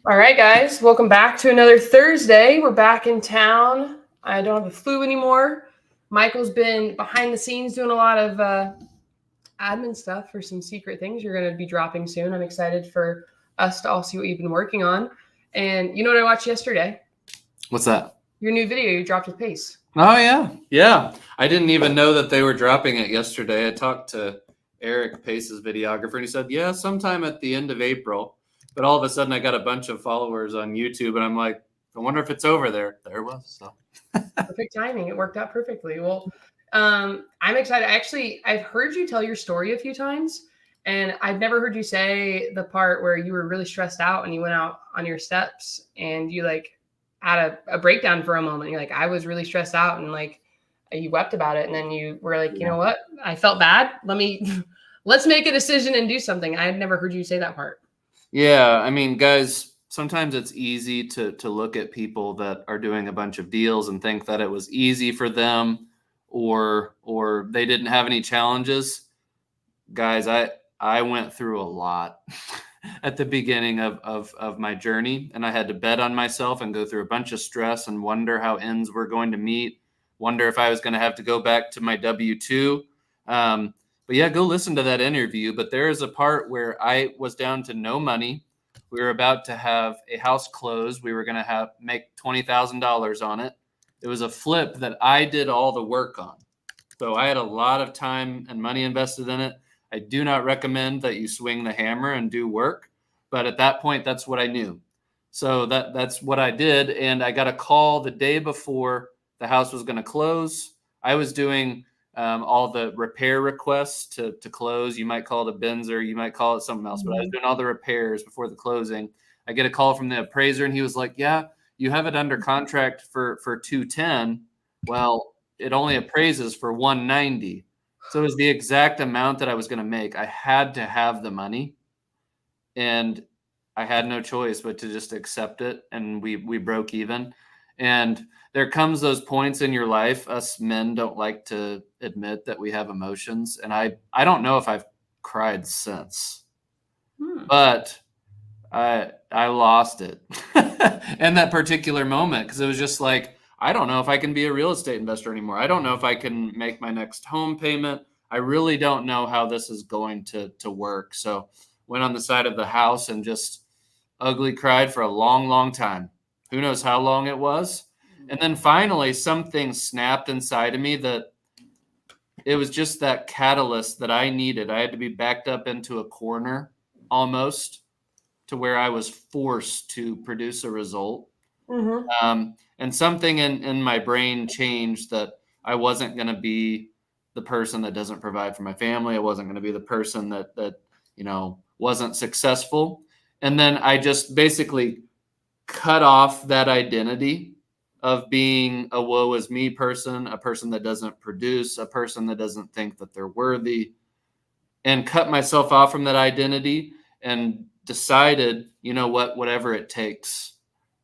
All right, guys, welcome back to another Thursday. We're back in town. I don't have the flu anymore. Michael's been behind the scenes doing a lot of admin stuff for some secret things you're going to be dropping soon. I'm excited for us to all see what you've been working on. And you know what I watched yesterday? What's that? Your new video you dropped with Pace. Oh, yeah. I didn't even know that they were dropping it yesterday. I talked to Eric, Pace's videographer, and he said, yeah, sometime at the end of April. But all of a sudden, I got a bunch of followers on YouTube, and I'm like, I wonder if it's over there. There it was. So Perfect timing. It worked out perfectly. Well, I'm excited. Actually, I've heard you tell your story a few times, and I've never heard you say the part where you were really stressed out and you went out on your steps and you like had a breakdown for a moment. You're like, I was really stressed out, and like you wept about it, and then you were like, you know what? I felt bad. Let's make a decision and do something. I had never heard you say that part. yeah, I mean, guys, sometimes it's easy to look at people that are doing a bunch of deals and think that it was easy for them or they didn't have any challenges. Guys, I went through a lot at the beginning of my journey, and I had to bet on myself and go through a bunch of stress and wonder how ends were going to meet, wonder if I was going to have to go back to my W-2. But yeah, go listen to that interview. But there is a part where I was down to no money. We were about to have a house close. We were going to make $20,000 on it. It was a flip that I did all the work on. So I had a lot of time and money invested in it. I do not recommend that you swing the hammer and do work, but at that point, that's what I knew. So that's what I did. And I got a call the day before the house was going to close. I was doing all the repair requests to close. You might call it a Benzer, you might call it something else, but I was doing all the repairs before the closing. I get a call from the appraiser, and he was like, yeah, you have it under contract for 210. Well, it only appraises for 190. So it was the exact amount that I was going to make. I had to have the money, and I had no choice but to just accept it. And we broke even. And there comes those points in your life. Us men don't like to admit that we have emotions. And I don't know if I've cried since, but I lost it in that particular moment, because it was just like, I don't know if I can be a real estate investor anymore. I don't know if I can make my next home payment. I really don't know how this is going to work. So went on the side of the house and just ugly cried for a long, long time. Who knows how long it was? And then finally something snapped inside of me that it was just that catalyst that I needed. I had to be backed up into a corner almost to where I was forced to produce a result. And something in my brain changed, that I wasn't going to be the person that doesn't provide for my family. I wasn't going to be the person that wasn't successful. And then I just basically cut off that identity of being a woe is me person, a person that doesn't produce, a person that doesn't think that they're worthy, and cut myself off from that identity and decided, you know what, whatever it takes,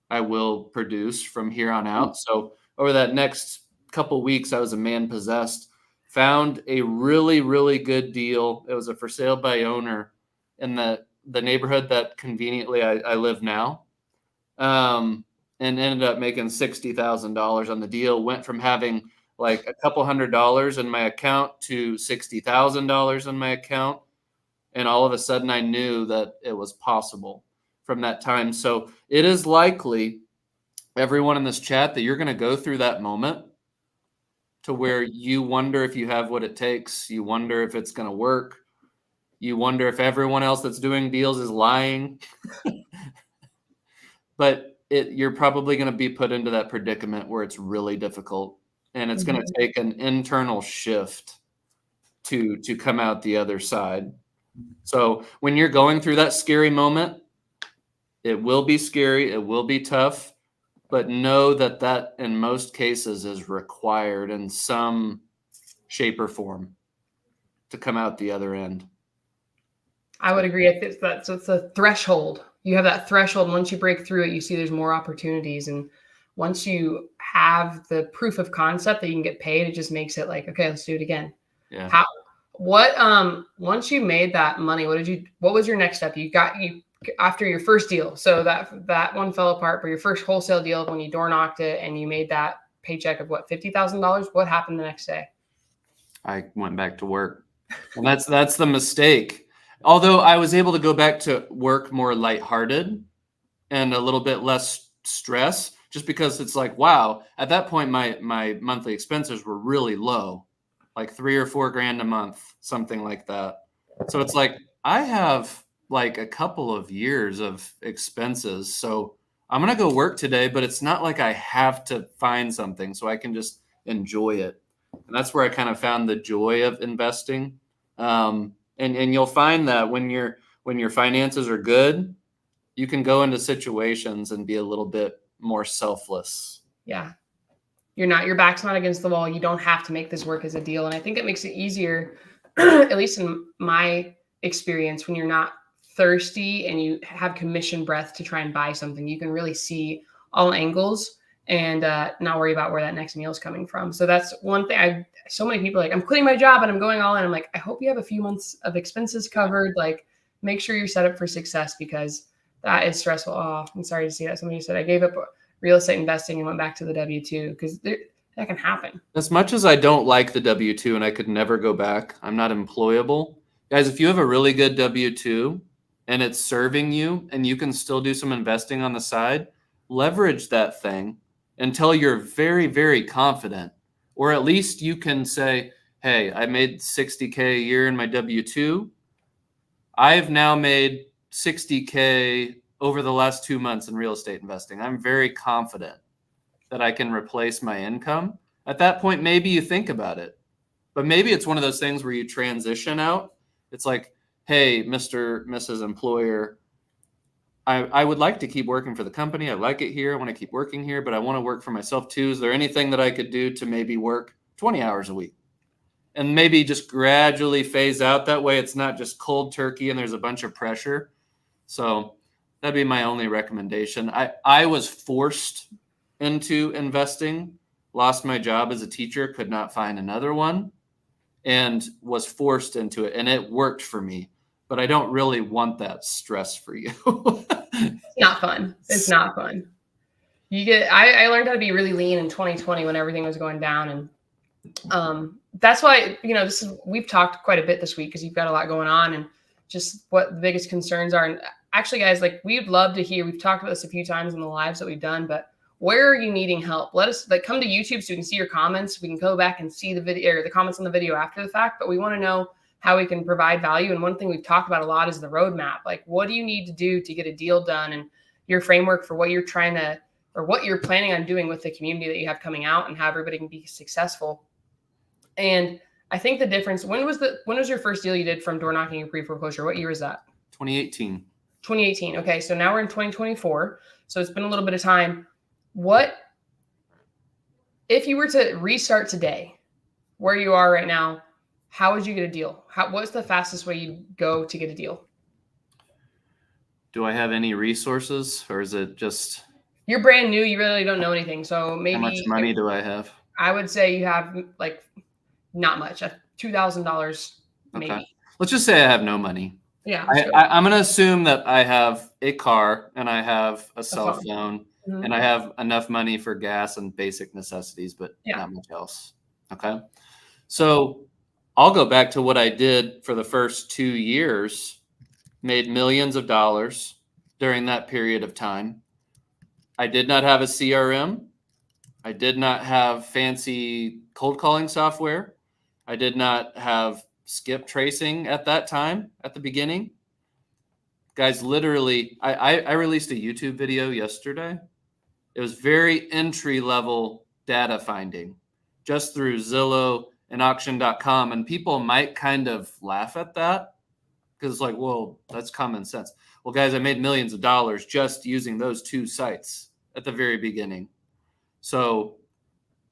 I will produce from here on out. So over that next couple weeks, I was a man possessed, found a really, really good deal. It was a for sale by owner in the neighborhood that conveniently I live now. And ended up making $60,000 on the deal. Went from having like a couple $100 in my account to $60,000 in my account. And all of a sudden I knew that it was possible from that time. So it is likely, everyone in this chat, that you're going to go through that moment to where you wonder if you have what it takes. You wonder if it's going to work. You wonder if everyone else that's doing deals is lying. But you're probably going to be put into that predicament where it's really difficult, and it's going to take an internal shift to come out the other side. So when you're going through that scary moment, it will be scary, it will be tough, but know that in most cases is required in some shape or form to come out the other end. I would agree. So it's a threshold. You have that threshold. Once you break through it, you see there's more opportunities. And once you have the proof of concept that you can get paid, it just makes it like, okay, let's do it again. Yeah. Once you made that money, what was your next step? You after your first deal. So that one fell apart, but your first wholesale deal when you door knocked it and you made that paycheck of what, $50,000? What happened the next day? I went back to work. And that's the mistake. Although I was able to go back to work more lighthearted and a little bit less stress, just because it's like, wow, at that point my monthly expenses were really low, like $3 or $4 grand a month, something like that. So it's like I have like a couple of years of expenses. So I'm gonna go work today, but it's not like I have to find something, so I can just enjoy it. And that's where I kind of found the joy of investing. And you'll find that when your finances are good, you can go into situations and be a little bit more selfless. Yeah. Your back's not against the wall. You don't have to make this work as a deal. And I think it makes it easier, at least in my experience, when you're not thirsty and you have commission breath to try and buy something. You can really see all angles and not worry about where that next meal is coming from. So that's one thing. So many people are like, I'm quitting my job and I'm going all in. I'm like, I hope you have a few months of expenses covered. Like, make sure you're set up for success, because that is stressful. Oh, I'm sorry to see that. Somebody said I gave up real estate investing and went back to the W-2, because that can happen. As much as I don't like the W-2 and I could never go back, I'm not employable. Guys, if you have a really good W-2 and it's serving you and you can still do some investing on the side, leverage that thing until you're very, very confident. Or at least you can say, hey, I made $60K a year in my W-2. I've now made $60K over the last 2 months in real estate investing. I'm very confident that I can replace my income. At that point, maybe you think about it. But maybe it's one of those things where you transition out. It's like, hey, Mr., Mrs. Employer, I would like to keep working for the company. I like it here. I want to keep working here, but I want to work for myself too. Is there anything that I could do to maybe work 20 hours a week? And maybe just gradually phase out. That way it's not just cold turkey and there's a bunch of pressure. So that'd be my only recommendation. I was forced into investing, lost my job as a teacher, could not find another one, and was forced into it. And it worked for me. But I don't really want that stress for you. It's not fun. It's not fun. I learned how to be really lean in 2020 when everything was going down. And that's why, we've talked quite a bit this week because you've got a lot going on and just what the biggest concerns are. And actually, guys, like, we'd love to hear, we've talked about this a few times in the lives that we've done, but where are you needing help? Let us come to YouTube so we can see your comments. We can go back and see the video or the comments on the video after the fact, but we want to know how we can provide value. And one thing we've talked about a lot is the roadmap. Like, what do you need to do to get a deal done, and your framework for what you're trying to, or what you're planning on doing with the community that you have coming out, and how everybody can be successful. And I think the difference, when was your first deal you did from door knocking or pre-foreclosure? What year was that? 2018. 2018. Okay. So now we're in 2024. So it's been a little bit of time. If you were to restart today, where you are right now, how would you get a deal? What's the fastest way you go to get a deal? Do I have any resources, or is it just... You're brand new. You really don't know anything. So maybe... How much money do I have? I would say you have like not much, $2,000 maybe. Okay. Let's just say I have no money. Yeah. I'm going to assume that I have a car and I have a cell phone, mm-hmm. and I have enough money for gas and basic necessities, but yeah. not much else. Okay. So I'll go back to what I did for the first 2 years, made millions of dollars during that period of time. I did not have a CRM. I did not have fancy cold calling software. I did not have skip tracing at that time, at the beginning. Guys, literally, I released a YouTube video yesterday. It was very entry-level data finding, just through Zillow and auction.com. And people might kind of laugh at that because it's like, well, that's common sense. Well, guys, I made millions of dollars just using those 2 sites at the very beginning. So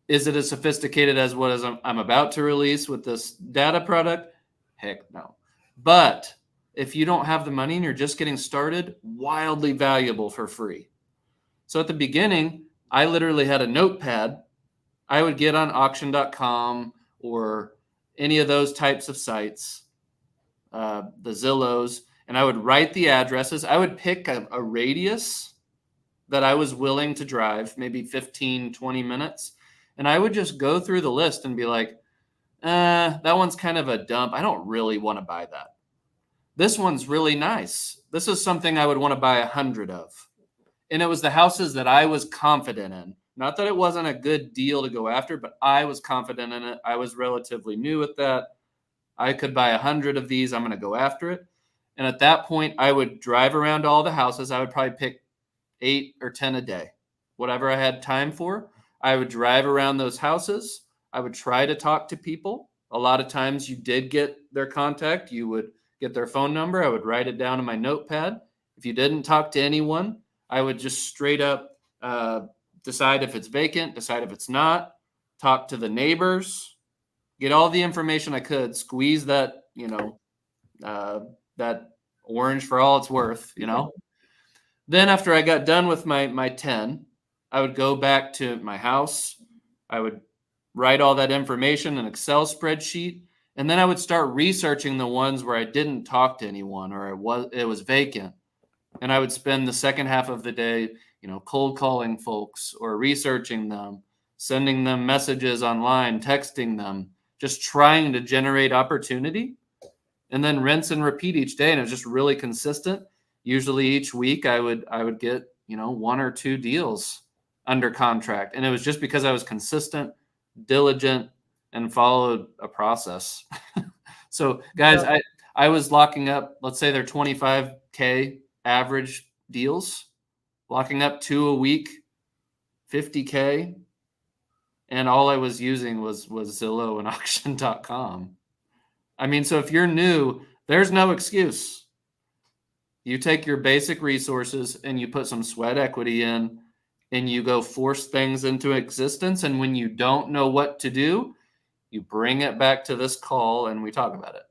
is it as sophisticated as what I'm about to release with this data product? Heck no. But if you don't have the money and you're just getting started, wildly valuable for free. So at the beginning, I literally had a notepad. I would get on auction.com or any of those types of sites, the Zillows, and I would write the addresses. I would pick a radius that I was willing to drive, maybe 15, 20 minutes. And I would just go through the list and be like, that one's kind of a dump. I don't really want to buy that. This one's really nice. This is something I would want to buy 100 of. And it was the houses that I was confident in. Not that it wasn't a good deal to go after, but I was confident in it. I was relatively new at that. I could buy 100 of these. I'm going to go after it. And at that point, I would drive around all the houses. I would probably pick 8 or 10 a day, whatever I had time for. I would drive around those houses. I would try to talk to people. A lot of times you did get their contact. You would get their phone number. I would write it down in my notepad. If you didn't talk to anyone, I would just straight up decide if it's vacant, decide if it's not, talk to the neighbors, get all the information I could, squeeze that, that orange for all it's worth, Then after I got done with my 10, I would go back to my house. I would write all that information in an Excel spreadsheet, and then I would start researching the ones where I didn't talk to anyone or it was vacant. And I would spend the second half of the day, cold calling folks or researching them, sending them messages online, texting them, just trying to generate opportunity, and then rinse and repeat each day. And it was just really consistent. Usually each week I would get, 1 or 2 deals under contract. And it was just because I was consistent, diligent, and followed a process. So guys, I was locking up, let's say they're 25K average deals, locking up 2 a week, 50K. And all I was using was Zillow and auction.com. I mean, so if you're new, there's no excuse. You take your basic resources and you put some sweat equity in and you go force things into existence. And when you don't know what to do, you bring it back to this call and we talk about it.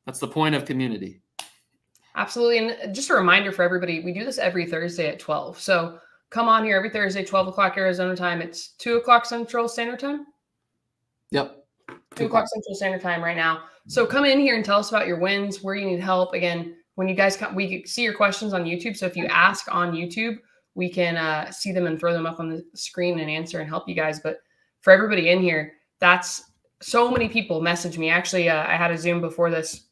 That's the point of community. Absolutely. And just a reminder for everybody, we do this every Thursday at 12. So come on here every Thursday, 12 o'clock Arizona time. It's 2 o'clock Central Standard Time. Yep. 2 o'clock Central Standard Time right now. So come in here and tell us about your wins, where you need help. Again, when you guys come, we see your questions on YouTube. So if you ask on YouTube, we can see them and throw them up on the screen and answer and help you guys. But for everybody in here, that's so many people message me. Actually, I had a Zoom before this,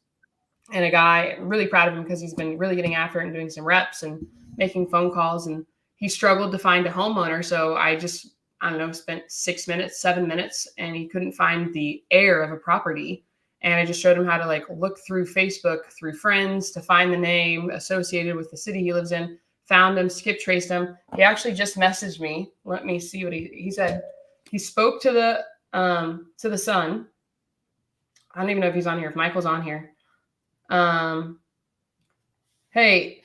and a guy, I'm really proud of him because he's been really getting after it and doing some reps and making phone calls. And he struggled to find a homeowner. So I don't know, spent 6 minutes, 7 minutes, and he couldn't find the heir of a property. And I just showed him how to look through Facebook, through friends, to find the name associated with the city he lives in. Found him, skip traced him. He actually just messaged me. Let me see what he said. He spoke to the son. I don't even know if he's on here, if Michael's on here. Hey,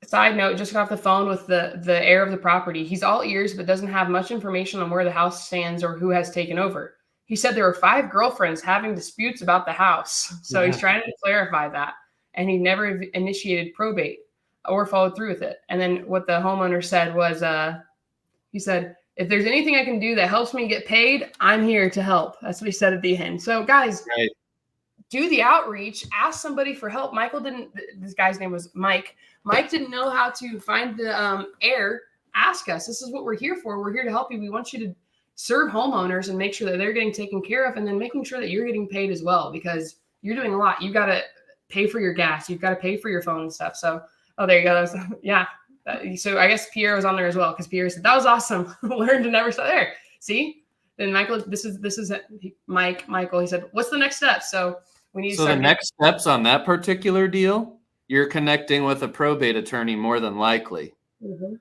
side note, just got off the phone with the heir of the property. He's all ears, but doesn't have much information on where the house stands or who has taken over. He said there were 5 girlfriends having disputes about the house. So He's trying to clarify that. And he never initiated probate or followed through with it. And then what the homeowner said was, he said, if there's anything I can do that helps me get paid, I'm here to help. That's what he said at the end. So guys, do the outreach, ask somebody for help. Michael didn't, this guy's name was Mike. Mike didn't know how to find the heir. Ask us. This is what we're here for. We're here to help you. We want you to serve homeowners and make sure that they're getting taken care of, and then making sure that you're getting paid as well, because you're doing a lot. You got to pay for your gas. You've got to pay for your phone and stuff. So, there you go. Yeah. So I guess Pierre was on there as well, because Pierre said, that was awesome. Learn to never stop there. See? Then Michael, this is Michael. He said, what's the next step? So we need to start. The next steps on that particular deal, you're connecting with a probate attorney more than likely. Mm-hmm.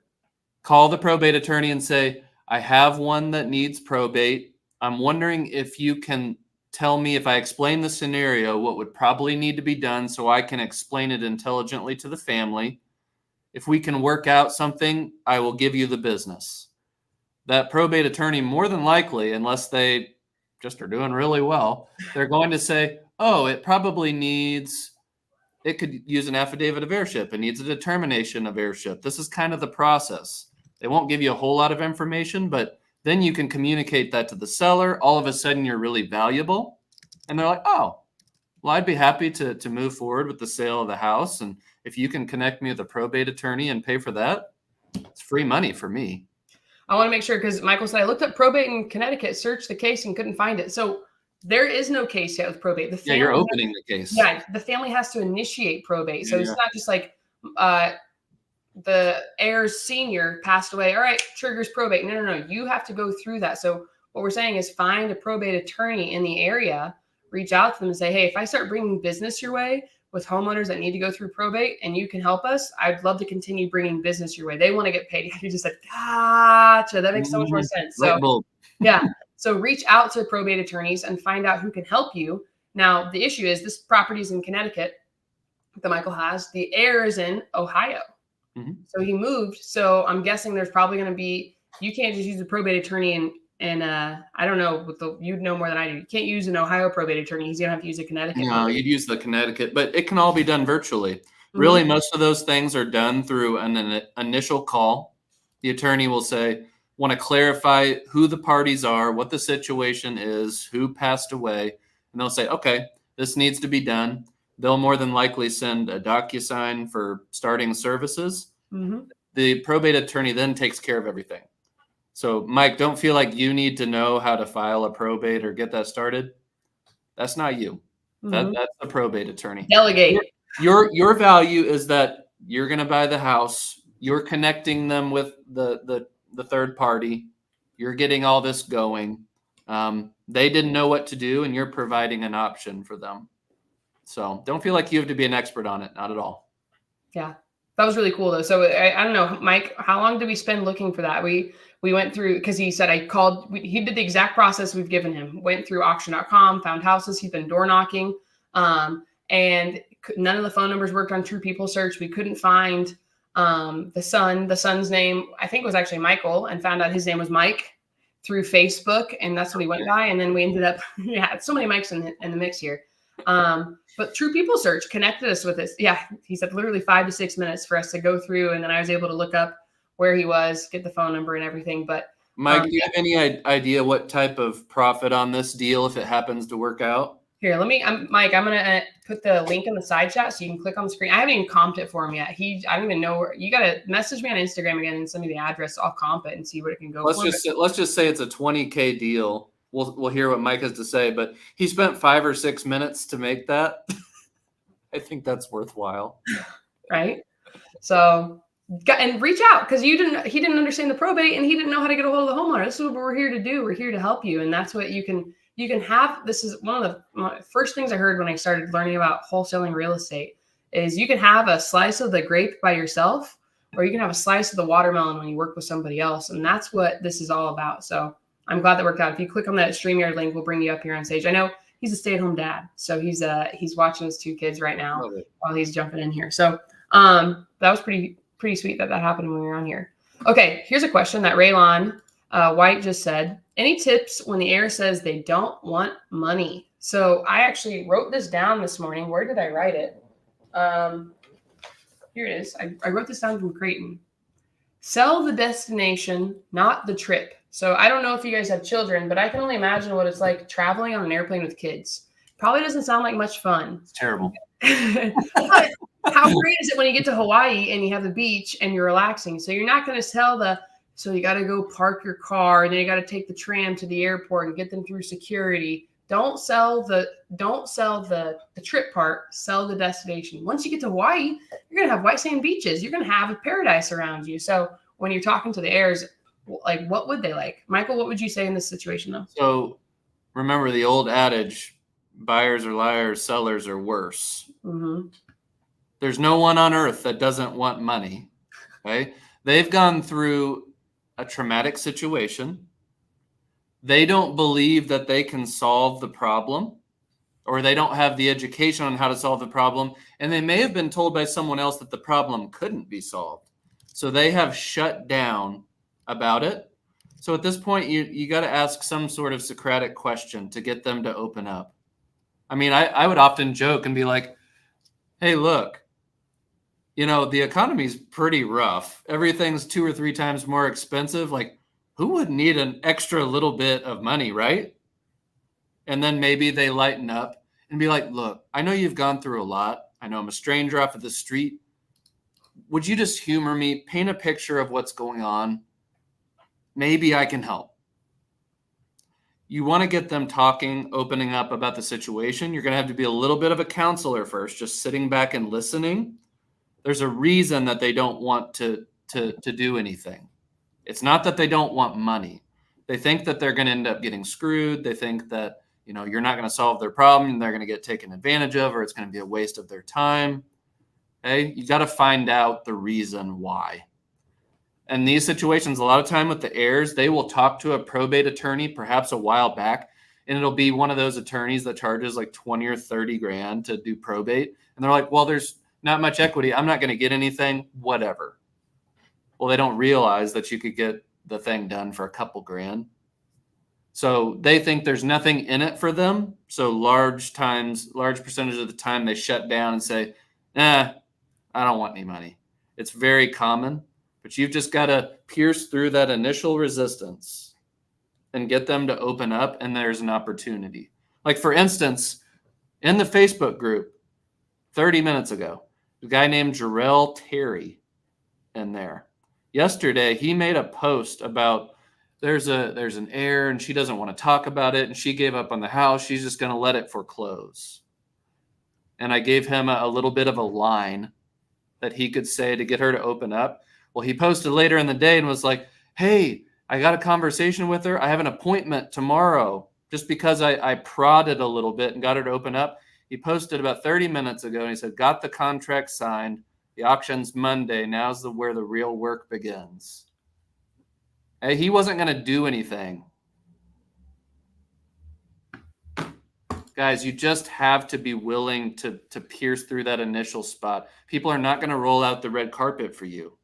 Call the probate attorney and say, I have one that needs probate. I'm wondering if you can tell me, if I explain the scenario, what would probably need to be done so I can explain it intelligently to the family. If we can work out something, I will give you the business. That probate attorney, more than likely, unless they just are doing really well, they're going to say, oh, it could use an affidavit of heirship. It needs a determination of heirship. This is kind of the process. They won't give you a whole lot of information, but then you can communicate that to the seller. All of a sudden, you're really valuable. And they're like, oh, Well, I'd be happy to move forward with the sale of the house. And if you can connect me with a probate attorney and pay for that, it's free money for me. I want to make sure, because Michael said I looked up probate in Connecticut, searched the case, and couldn't find it. So there is no case yet with probate. The Yeah, family you're opening the case. Yeah, the family has to initiate probate. So Yeah. it's not just like the heir's senior passed away. All right, triggers probate. No. You have to go through that. So what we're saying is find a probate attorney in the area, reach out to them and say, hey, if I start bringing business your way with homeowners that need to go through probate and you can help us, I'd love to continue bringing business your way. They want to get paid. You just said, gotcha. That makes so much more sense. So yeah. So reach out to probate attorneys and find out who can help you. Now, the issue is this property is in Connecticut that Michael has. The heir is in Ohio. So he moved. So I'm guessing there's probably going to be, you can't just use a probate attorney and I don't know, you'd know more than I do. You can't use an Ohio probate attorney. He's going to have to use a Connecticut. No, you'd use the Connecticut, but it can all be done virtually. Really, most of those things are done through an initial call. The attorney will say, want to clarify who the parties are, what the situation is, who passed away. And they'll say, okay, this needs to be done. They'll more than likely send a DocuSign for starting services. The probate attorney then takes care of everything. So, Mike, don't feel like you need to know how to file a probate or get that started. That's not you. That's the probate attorney. Delegate. Your value is that you're going to buy the house. You're connecting them with the third party. You're getting all this going. They didn't know what to do, and you're providing an option for them. So don't feel like you have to be an expert on it. Not at all. Yeah, that was really cool though. So I don't know, Mike, how long did we spend looking for that? We went through, because he said he did the exact process we've given him. Went through auction.com, found houses. He's been door knocking, and none of the phone numbers worked on True People Search. We couldn't find the son's name. I think it was actually Michael, and found out his name was Mike through Facebook, and that's what he went by. And then we ended up, so many Mikes in the mix here. But True People Search connected us with this. Yeah, he said literally 5 to 6 minutes for us to go through, and then I was able to look up where he was, get the phone number and everything. But Mike, do you have any idea what type of profit on this deal if it happens to work out? Here, Mike, I'm gonna put the link in the side chat so you can click on the screen. I haven't even comped it for him yet. I don't even know where. You gotta message me on Instagram again and send me the address. I'll comp it and see what it can go. Let's just say it's a $20K deal. We'll hear what Mike has to say, but he spent 5 or 6 minutes to make that. I think that's worthwhile. Right? So, and reach out, because he didn't understand the probate and he didn't know how to get a hold of the homeowner. This is what we're here to do. We're here to help you. And that's what you can have. This is one of the first things I heard when I started learning about wholesaling real estate is you can have a slice of the grape by yourself, or you can have a slice of the watermelon when you work with somebody else. And that's what this is all about. So I'm glad that worked out. If you click on that StreamYard link, we'll bring you up here on stage. I know he's a stay-at-home dad, so he's watching his 2 kids right now while he's jumping in here. So that was pretty sweet that happened when we were on here. Okay, here's a question that Raylon White just said. Any tips when the heir says they don't want money? So I actually wrote this down this morning. Where did I write it? Here it is. I wrote this down from Creighton. Sell the destination, not the trip. So I don't know if you guys have children, but I can only imagine what it's like traveling on an airplane with kids. Probably doesn't sound like much fun. It's terrible. But how great is it when you get to Hawaii and you have the beach and you're relaxing? So you're not going to sell so you got to go park your car and then you got to take the tram to the airport and get them through security. Don't sell the trip part, sell the destination. Once you get to Hawaii, you're going to have white sand beaches. You're going to have a paradise around you. So when you're talking to the heirs, like, what would they like? Michael, what would you say in this situation though? So remember the old adage, buyers are liars, sellers are worse. There's no one on earth that doesn't want money. Okay. They've gone through a traumatic situation. They don't believe that they can solve the problem, or they don't have the education on how to solve the problem. And they may have been told by someone else that the problem couldn't be solved. So they have shut down about it. So at this point, you got to ask some sort of Socratic question to get them to open up. I mean, I would often joke and be like, hey, look, the economy's pretty rough. Everything's 2 or 3 times more expensive. Like, who would need an extra little bit of money, right? And then maybe they lighten up and be like, look, I know you've gone through a lot. I know I'm a stranger off of the street. Would you just humor me, paint a picture of what's going on? Maybe I can help. You want to get them talking, opening up about the situation. You're going to have to be a little bit of a counselor first, just sitting back and listening. There's a reason that they don't want to do anything. It's not that they don't want money. They think that they're going to end up getting screwed. They think that, you're not going to solve their problem and they're going to get taken advantage of, or it's going to be a waste of their time. Okay? You got to find out the reason why. And these situations, a lot of time with the heirs, they will talk to a probate attorney, perhaps a while back, and it'll be one of those attorneys that charges like 20 or 30 grand to do probate. And they're like, well, there's not much equity. I'm not going to get anything, whatever. Well, they don't realize that you could get the thing done for a couple grand. So they think there's nothing in it for them. So large percentage of the time they shut down and say, I don't want any money. It's very common. But you've just got to pierce through that initial resistance and get them to open up, and there's an opportunity. Like, for instance, in the Facebook group 30 minutes ago, a guy named Jarrell Terry in there. Yesterday, he made a post about there's an heir, and she doesn't want to talk about it, and she gave up on the house. She's just going to let it foreclose. And I gave him a little bit of a line that he could say to get her to open up. Well, he posted later in the day and was like, hey, I got a conversation with her. I have an appointment tomorrow, just because I prodded a little bit and got her to open up. He posted about 30 minutes ago and he said, got the contract signed. The auction's Monday. Now's where the real work begins. Hey, he wasn't going to do anything. Guys, you just have to be willing to pierce through that initial spot. People are not going to roll out the red carpet for you.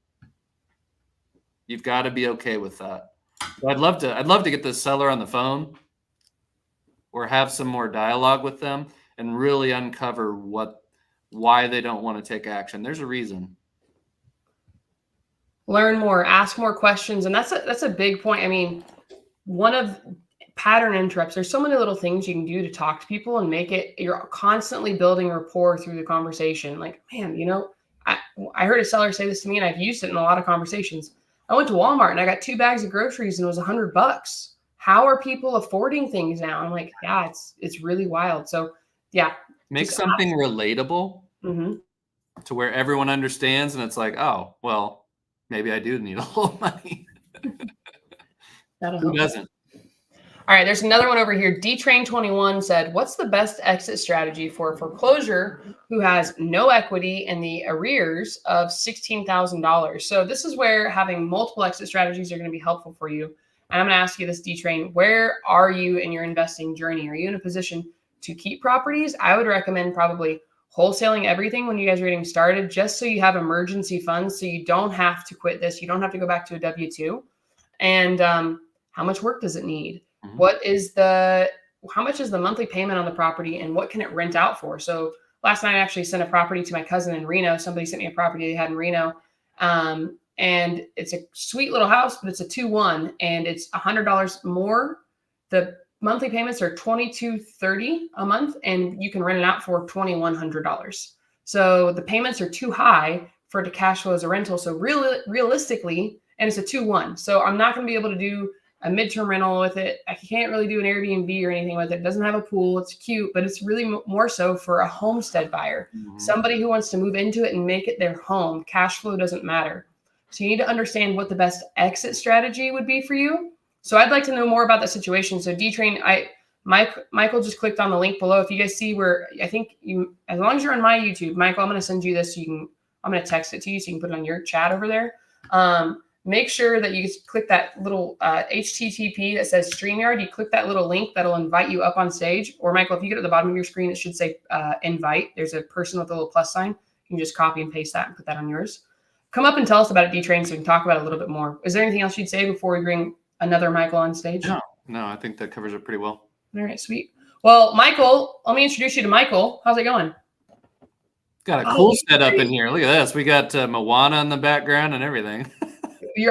You've got to be okay with that. So I'd love to get the seller on the phone or have some more dialogue with them and really uncover why they don't want to take action. There's a reason. Learn more, ask more questions. And that's a big point. I mean, one of pattern interrupts, there's so many little things you can do to talk to people and make it, you're constantly building rapport through the conversation. Like, man, I heard a seller say this to me and I've used it in a lot of conversations. I went to Walmart and I got 2 bags of groceries and it was $100. How are people affording things now? I'm like, yeah, it's really wild. So yeah. Make something relatable to where everyone understands. And it's like, oh, well, maybe I do need a little money. Who doesn't? All right, there's another one over here. DTrain21 said, what's the best exit strategy for a foreclosure who has no equity and the arrears of $16,000? So this is where having multiple exit strategies are going to be helpful for you. And I'm going to ask you this, DTrain, where are you in your investing journey? Are you in a position to keep properties? I would recommend probably wholesaling everything when you guys are getting started, just so you have emergency funds, so you don't have to quit this. You don't have to go back to a W-2. And how much work does it need? How much is the monthly payment on the property and what can it rent out for? So last night I actually sent a property to my cousin in Reno. Somebody sent me a property they had in Reno. And it's a sweet little house, but it's a 2-1 and it's $100 more. The monthly payments are $2,230 a month and you can rent it out for $2,100. So the payments are too high for it to cash flow as a rental. So realistically, and it's a 2-1. So I'm not going to be able to do a midterm rental with it. I can't really do an Airbnb or anything with it. It doesn't have a pool. It's cute, but it's really more so for a homestead buyer, somebody who wants to move into it and make it their home. Cash flow doesn't matter. So you need to understand what the best exit strategy would be for you. So I'd like to know more about the situation. So D-Train, Michael just clicked on the link below. If you guys see where, I think you, as long as you're on my YouTube, Michael, I'm going to send you this. So I'm going to text it to you so you can put it on your chat over there. Make sure that you just click that little HTTP that says StreamYard. You click that little link that'll invite you up on stage. Or Michael, if you get at the bottom of your screen, it should say invite. There's a person with a little plus sign. You can just copy and paste that and put that on yours. Come up and tell us about it, D-Train, so we can talk about it a little bit more. Is there anything else you'd say before we bring another Michael on stage? No, I think that covers it pretty well. All right, sweet. Well, Michael, let me introduce you to Michael. How's it going? Got a cool setup in here. Look at this. We got Moana in the background and everything.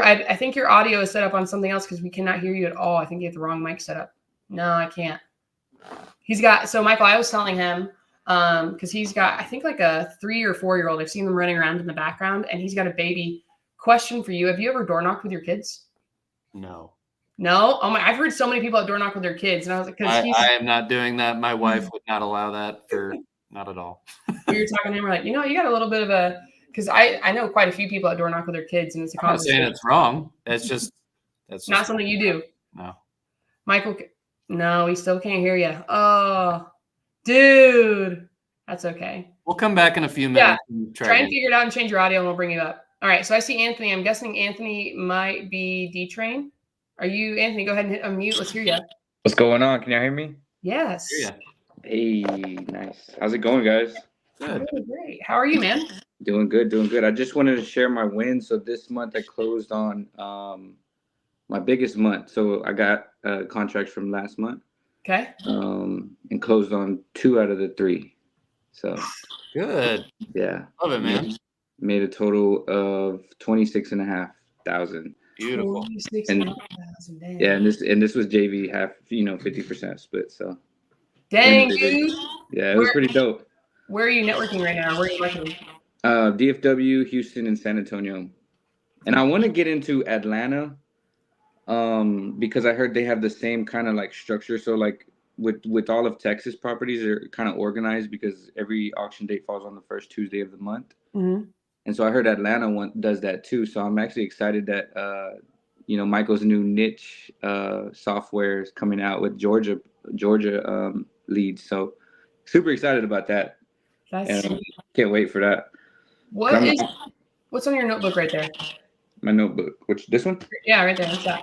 I think your audio is set up on something else because we cannot hear you at all. I think you have the wrong mic set up. No, I can't. He's got, so Michael, I was telling him, because he's got, I think like a 3 or 4 year old. I've seen them running around in the background, and he's got a baby. Question for you: have you ever door knocked with your kids? No. No. Oh my! I've heard so many people door knock with their kids, and I was like, because I am not doing that. My wife would not allow that for not at all. we were talking to him, we're like, you got a little bit of a, because I know quite a few people that door knock with their kids, and it's a I'm not saying conversation. it's wrong. That's Not something you do. No. Michael, no, he still can't hear you. Oh, dude, that's okay. We'll come back in a few minutes. Yeah, try and figure it out and change your audio, and we'll bring you up. All right, so I see Anthony. I'm guessing Anthony might be D-Train. Are you, Anthony? Go ahead and hit unmute. Let's hear you. What's going on? Can y'all hear me? Yes. Yeah. Hey, nice. How's it going, guys? Good. Really great. How are you, man? Doing good, doing good. I just wanted to share my wins. So this month I closed on my biggest month. So I got contracts from last month. Okay. And closed on 2 out of the 3. So Good. yeah. Love it, man. Made a total of 26,500. Beautiful. 26,500. Damn. Yeah, and this was JV half, 50% split. So Dang, dude. yeah, it was pretty dope. Where are you networking right now? Where are you working? DFW, Houston, and San Antonio. And I want to get into Atlanta because I heard they have the same kind of like structure. So like with all of Texas properties, they're kind of organized because every auction date falls on the first Tuesday of the month. Mm-hmm. And so I heard Atlanta does that too. So I'm actually excited that Michael's new niche software is coming out with Georgia leads. So super excited about that. And can't wait for that. What's on your notebook right there? My notebook. This one? Yeah, right there. What's that?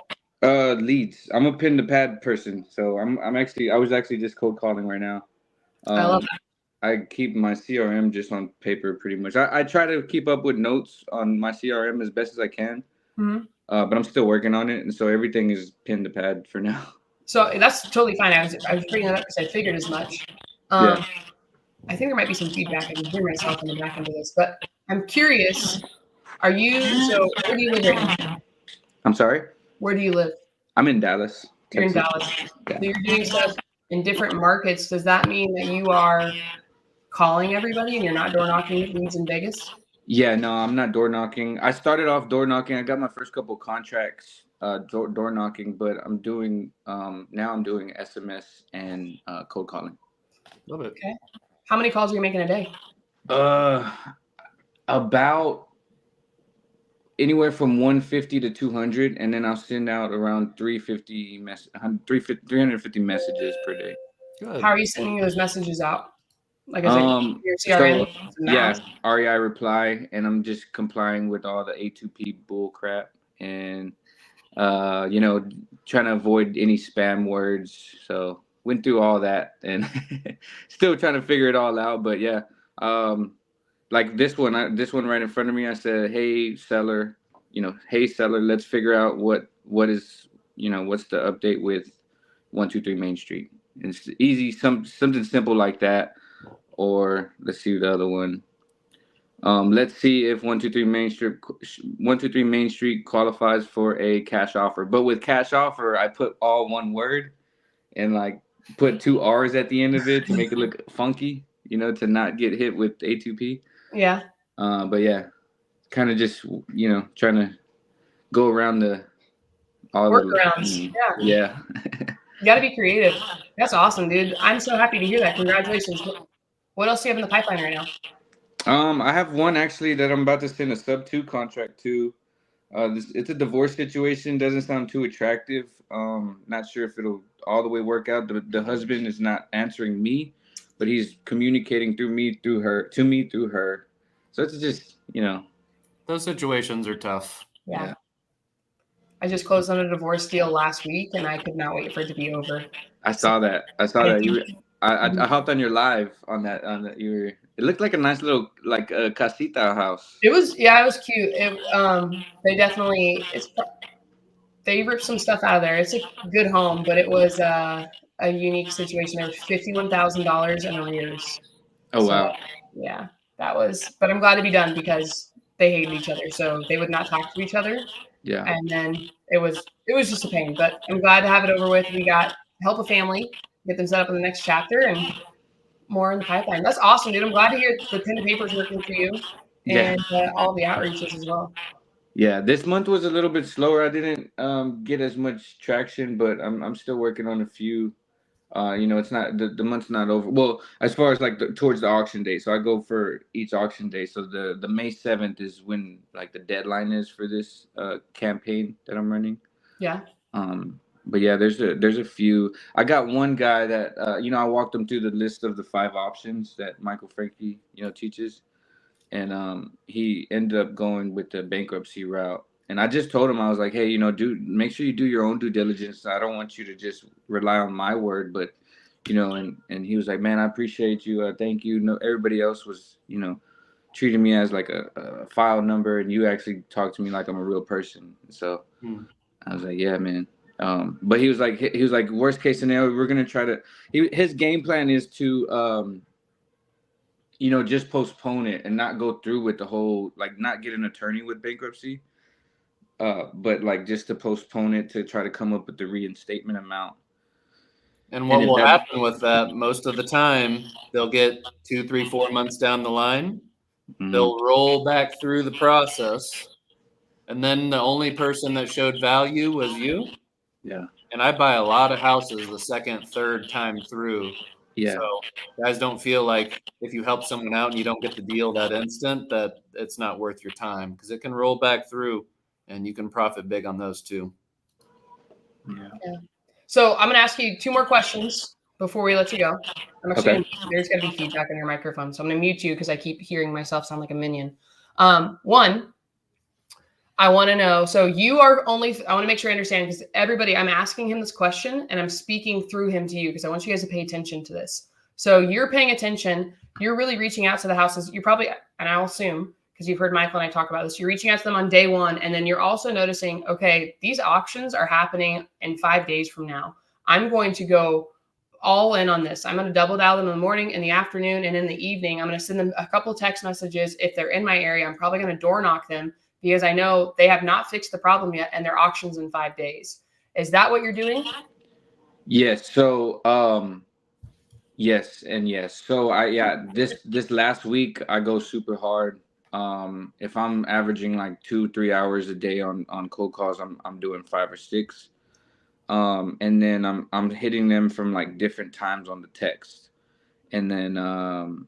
Leads. I'm a pen to pad person, so I was actually just cold calling right now. I love that. I keep my CRM just on paper pretty much. I try to keep up with notes on my CRM as best as I can. Mm-hmm. But I'm still working on it, and so everything is pen to pad for now. So that's totally fine. I was bringing it up because I figured as much. Yeah. I think there might be some feedback. I can hear myself in the back end of this, but I'm curious. Where do you live right now? I'm sorry? Where do you live? I'm in Dallas. You're in Texas. Dallas. Yeah. So you're doing stuff in different markets. Does that mean that you are calling everybody and you're not door knocking leads in Vegas? Yeah, no, I'm not door knocking. I started off door knocking. I got my first couple contracts door knocking, but I'm doing now I'm doing SMS and cold calling. Love it. Okay. How many calls are you making a day? About anywhere from 150 to 200, and then I'll send out around 350 350 messages per day. Good. How are you sending those messages out? Like I said, your CRM. Yeah, REI reply, and I'm just complying with all the A2P bull crap, and trying to avoid any spam words. So went through all that, and still trying to figure it all out. But yeah, like this one right in front of me, I said, "Hey seller, let's figure out what is what's the update with 123 Main Street." And it's easy, something simple like that. Or let's see the other one. Let's see if 123 Main Street qualifies for a cash offer. But with cash offer, I put all one word and like put 2 R's at the end of it to make it look funky, to not get hit with A2P. Yeah. But yeah, kind of just trying to go around all workarounds. Yeah. You got to be creative. That's awesome, dude. I'm so happy to hear that. Congratulations. What else do you have in the pipeline right now? I have one actually that I'm about to send a sub-2 contract to. It's a divorce situation. Doesn't sound too attractive. Not sure if it'll all the way work out. The husband is not answering me, but he's communicating to me through her. So it's just those situations are tough. Yeah. I just closed on a divorce deal last week, and I could not wait for it to be over. I saw that. I hopped on your live on that. It looked like a nice little casita house. It was cute. They ripped some stuff out of there. It's a good home, but it was a unique situation. There was $51,000 in arrears. Oh wow. Yeah, but I'm glad to be done because they hated each other, so they would not talk to each other. Yeah. And then it was just a pain, but I'm glad to have it over with. We got help a family get them set up in the next chapter and more in the pipeline. That's awesome, dude. I'm glad to hear the pen and paper's working for you and all the outreaches as well. Yeah, this month was a little bit slower. I didn't get as much traction, but I'm still working on a few. It's not the month's not over. Well, as far as like towards the auction day, so I go for each auction day. So the May 7th is when like the deadline is for this campaign that I'm running. Yeah. But yeah, there's a few. I got one guy that I walked him through the list of the 5 options that Michael Frankie teaches, and he ended up going with the bankruptcy route. And I just told him, I was like, hey, dude, make sure you do your own due diligence. I don't want you to just rely on my word, but and he was like, man, I appreciate you. Thank you. No, everybody else was treating me as like a file number, and you actually talked to me like I'm a real person. So I was like, yeah, man. But he was like, worst case scenario, we're gonna try to. His game plan is to just postpone it and not go through with the whole, like, not get an attorney with bankruptcy, but like just to postpone it to try to come up with the reinstatement amount. And what will happen with that, most of the time, they'll get 2, 3, 4 months down the line. Mm-hmm. They'll roll back through the process. And then the only person that showed value was you. Yeah. And I buy a lot of houses the second, third time through. Yeah. So guys, don't feel like if you help someone out and you don't get the deal that instant, that it's not worth your time, because it can roll back through and you can profit big on those too. Yeah. So I'm going to ask you 2 more questions before we let you go. I'm actually there's going to be feedback on your microphone, so I'm going to mute you because I keep hearing myself sound like a minion. One, I want to know, so you are only, I want to make sure I understand, because everybody, I'm asking him this question and I'm speaking through him to you because I want you guys to pay attention to this. So you're paying attention, you're really reaching out to the houses. You probably, and I'll assume, because you've heard Michael and I talk about this, you're reaching out to them on day 1, and then you're also noticing, okay, these auctions are happening in 5 days from now. I'm going to go all in on this. I'm going to double dial them in the morning, in the afternoon, and in the evening. I'm going to send them a couple text messages. If they're in my area, I'm probably going to door knock them because I know they have not fixed the problem yet and their auctions in 5 days. Is that what you're doing? Yes. So, yes and yes. So this last week I go super hard. If I'm averaging like 2-3 hours a day on cold calls, I'm doing 5 or 6. And then I'm hitting them from like different times on the text. And then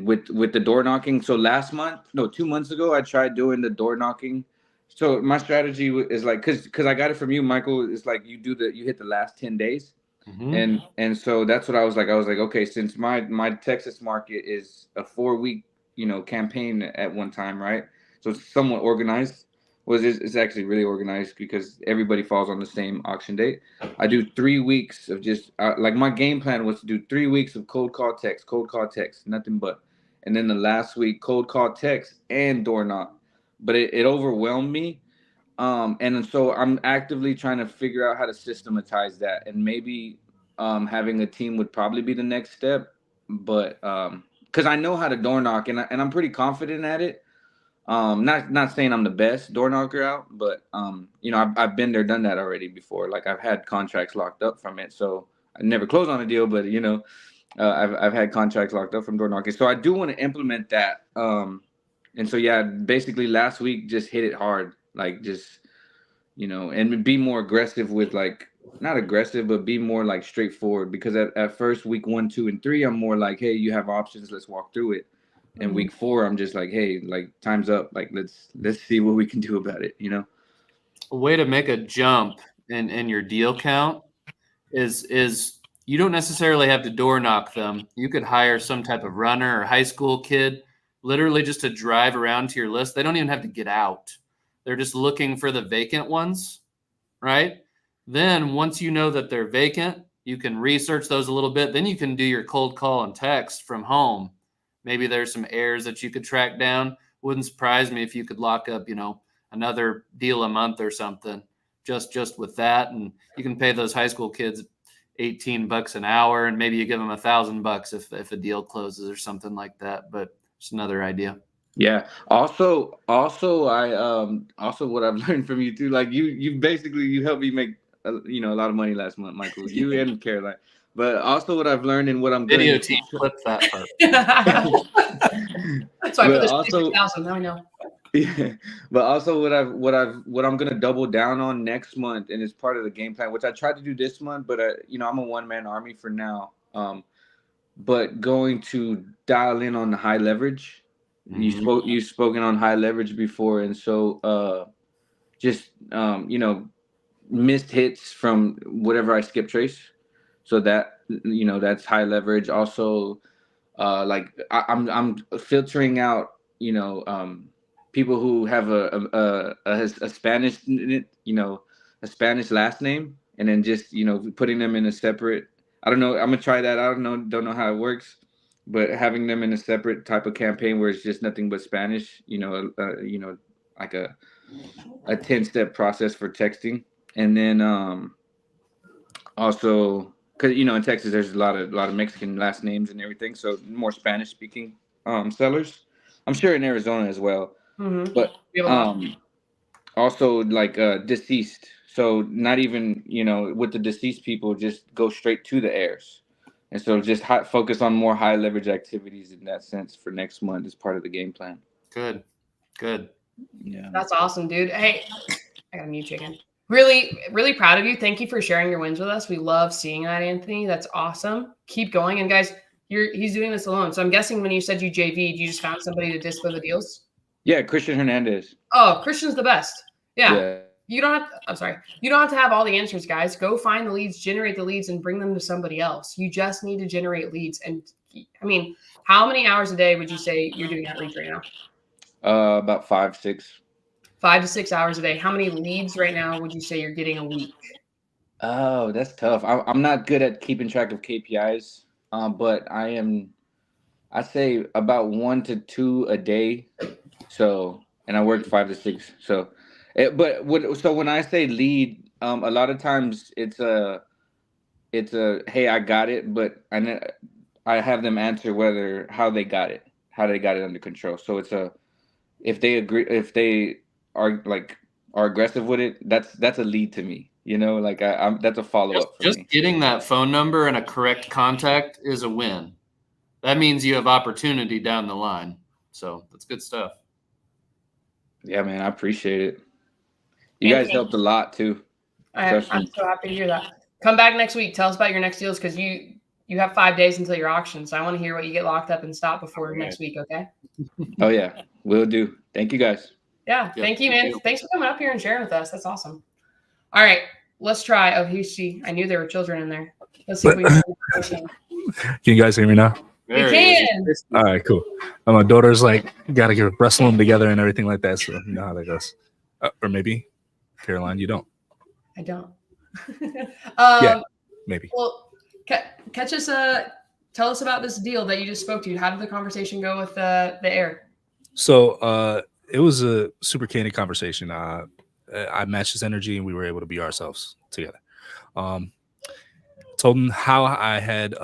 with the door knocking. So 2 months ago, I tried doing the door knocking. So my strategy is like, cause I got it from you, Michael. It's like you hit the last 10 days. Mm-hmm. And so that's what I was like, okay, since my Texas market is a 4-week, campaign at one time, right? So it's somewhat organized. It's actually really organized because everybody falls on the same auction date. I do 3 weeks of just like my game plan was to do 3 weeks of cold call text, nothing but. And then the last week, cold call text and door knock. But it overwhelmed me. And so I'm actively trying to figure out how to systematize that. And maybe having a team would probably be the next step. But because I know how to door knock and I'm pretty confident at it. Not saying I'm the best door knocker out, but I've been there, done that already before. Like I've had contracts locked up from it, so I never close on a deal, but I've had contracts locked up from door knocking. So I do want to implement that. And so basically last week just hit it hard, like just and be more aggressive with like not aggressive, but be more like straightforward. Because at first week 1, 2, and 3, I'm more like, hey, you have options, let's walk through it. And week 4, I'm just like, hey, like time's up. Like let's see what we can do about it. A way to make a jump in your deal count is you don't necessarily have to door knock them. You could hire some type of runner or high school kid, literally just to drive around to your list. They don't even have to get out. They're just looking for the vacant ones, right? Then once you know that they're vacant, you can research those a little bit. Then you can do your cold call and text from home. Maybe there's some heirs that you could track down. Wouldn't surprise me if you could lock up, another deal a month or something just with that. And you can pay those high school kids $18 an hour, and maybe you give them $1,000 if a deal closes or something like that. But it's another idea. Yeah. Also, I also what I've learned from you too, like you basically you helped me make a lot of money last month, Michael. You and Caroline. But also what I've learned and what I'm Video going team, clip that part. That's why I put but this also 6,000. Now I know. yeah, but also what I'm gonna double down on next month, and it's part of the game plan, which I tried to do this month, but I'm a one man army for now. But going to dial in on the high leverage. You've spoken on high leverage before, and so just missed hits from whatever I skip trace. So that that's high leverage. Also, I'm filtering out people who have a Spanish a Spanish last name, and then just putting them in a separate. I don't know. I'm gonna try that. I don't know how it works, but having them in a separate type of campaign where it's just nothing but Spanish. Like a 10-step process for texting, and then also because in Texas there's a lot of Mexican last names and everything, so more Spanish speaking sellers. I'm sure in Arizona as well, but also like deceased. So not even with the deceased people, just go straight to the heirs, and so just focus on more high leverage activities in that sense for next month as part of the game plan. Good. Yeah, That's awesome, dude. Hey, I got a mute chicken. Really, really proud of you. Thank you for sharing your wins with us. We love seeing that, Anthony. That's awesome. Keep going. And guys, he's doing this alone. So I'm guessing when you said you JV'd, you just found somebody to dispo the deals? Yeah, Christian Hernandez. Oh, Christian's the best. Yeah. You don't have to have all the answers, guys. Go find the leads, generate the leads, and bring them to somebody else. You just need to generate leads. And I mean, how many hours a day would you say you're doing outreach right now? About 5, 6. 5 to 6 hours a day. How many leads right now would you say you're getting a week? Oh, that's tough. I'm not good at keeping track of KPIs, but I say about 1 to 2 a day. So, and I work 5 to 6. So, when I say lead, a lot of times it's a hey, I got it, but I have them answer how they got it under control. So it's if they agree, if they are aggressive with it, that's a lead to me. Like I'm that's a follow up for just me. Getting that phone number and a correct contact is a win. That means you have opportunity down the line. So that's good stuff. Yeah, man, I appreciate it. You guys helped a lot too. I'm so happy to hear that. Come back next week. Tell us about your next deals because you have 5 days until your auction. So I want to hear what you get locked up and stop before next week. Okay. Oh yeah, will do. Thank you guys. Yeah. Thank you, man. Thanks for coming up here and sharing with us. That's awesome. All right, let's try. Oh, I knew there were children in there. Let's see if we can. Can you guys hear me now? We can. All right, cool. My daughter's gotta wrestle them together and everything like that. So you know how that goes. Or maybe, Caroline, you don't. I don't. Yeah, maybe. Well, catch us. Tell us about this deal that you just spoke to. How did the conversation go with the heir? So it was a super candid conversation. I matched his energy and we were able to be ourselves together. Told him how I had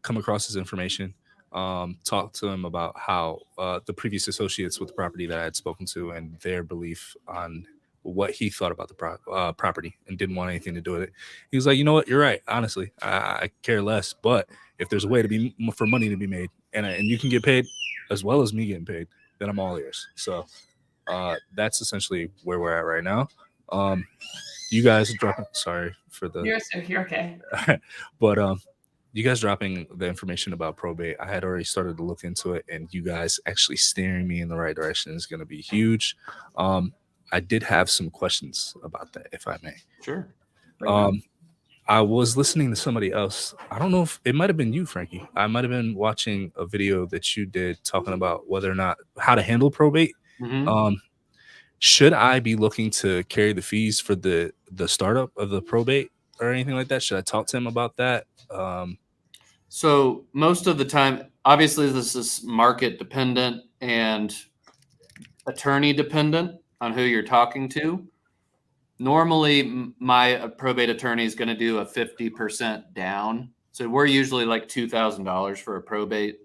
come across his information. Talked to him about how the previous associates with the property that I had spoken to and their belief on what he thought about the property and didn't want anything to do with it. He was like, you know what? You're right. Honestly, I care less. But if there's a way for money to be made and you can get paid as well as me getting paid, then I'm all ears. So that's essentially where we're at right now. You guys dropping. Sorry for the. You're okay. But you guys dropping the information about probate. I had already started to look into it, and you guys actually steering me in the right direction is going to be huge. I did have some questions about that, if I may. Sure. I was listening to somebody else. I don't know if it might have been you, Frankie. I might have been watching a video that you did talking about whether or not how to handle probate. Mm-hmm. Should I be looking to carry the fees for the startup of the probate or anything like that? Should I talk to him about that? So most of the time, obviously, this is market dependent and attorney dependent on who you're talking to. Normally, my probate attorney is going to do a 50% down. So we're usually like $2,000 for a probate.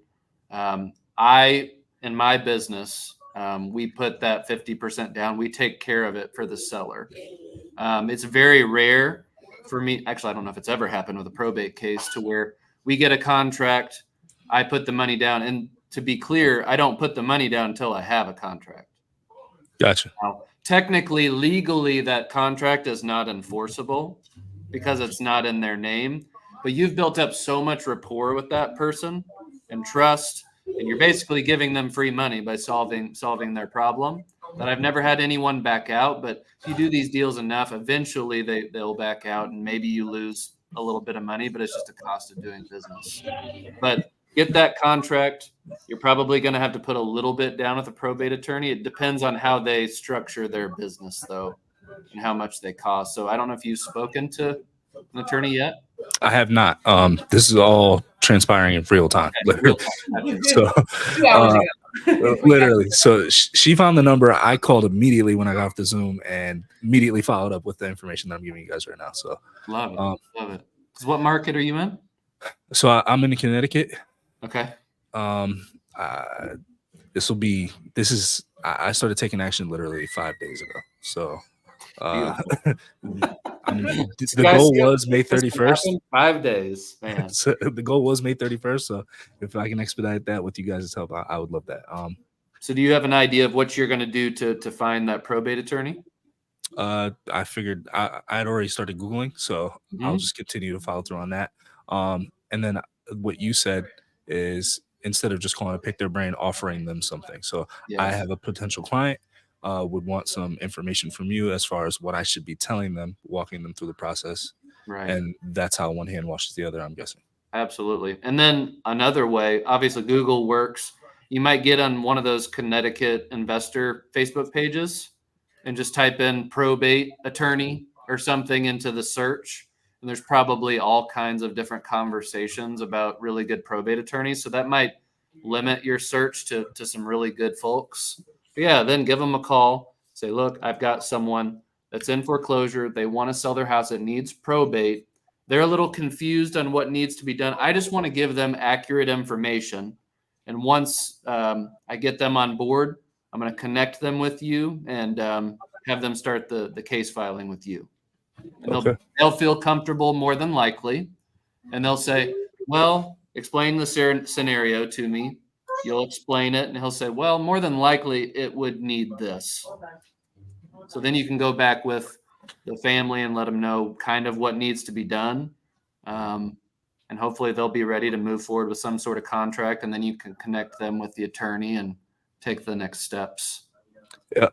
In my business, we put that 50% down. We take care of it for the seller. It's very rare for me, actually, I don't know if it's ever happened with a probate case to where we get a contract, I put the money down. And to be clear, I don't put the money down until I have a contract. Gotcha. Now, technically, legally, that contract is not enforceable because it's not in their name. But you've built up so much rapport with that person and trust, and you're basically giving them free money by solving their problem, that I've never had anyone back out. But if you do these deals enough, eventually they'll back out, and maybe you lose a little bit of money, but it's just a cost of doing business. But get that contract. You're probably going to have to put a little bit down with a probate attorney. It depends on how they structure their business, though, and how much they cost. So I don't know if you've spoken to an attorney yet. I have not. This is all transpiring in real time. Okay, real time. So, 2 hours ago. literally. So she found the number. I called immediately when I got off the Zoom and immediately followed up with the information that I'm giving you guys right now. So Love it. Love it. So what market are you in? So I'm in Connecticut. Okay. I started taking action literally 5 days ago. So the goal was May 31st. 5 days, man. So the goal was May 31st. So if I can expedite that with you guys' help, I would love that. So do you have an idea of what you're going to do to find that probate attorney? I figured I had already started Googling, so I'll just continue to follow through on that. And then what you said is instead of just calling to pick their brain, offering them something. So Yes. I have a potential client, would want some information from you as far as what I should be telling them, walking them through the process. Right. And that's how one hand washes the other, I'm guessing. Absolutely. And then another way, obviously Google works. You might get on one of those Connecticut investor Facebook pages and just type in probate attorney or something into the search. And there's probably all kinds of different conversations about really good probate attorneys. So that might limit your search to some really good folks. But yeah, then give them a call. Say, look, I've got someone that's in foreclosure. They want to sell their house. It needs probate. They're a little confused on what needs to be done. I just want to give them accurate information. And once I get them on board, I'm going to connect them with you and have them start the case filing with you. And they'll feel comfortable more than likely. And they'll say, well, explain the scenario to me. You'll explain it. And he'll say, well, more than likely it would need this. So then you can go back with the family and let them know kind of what needs to be done. And hopefully they'll be ready to move forward with some sort of contract. And then you can connect them with the attorney and take the next steps. Yeah.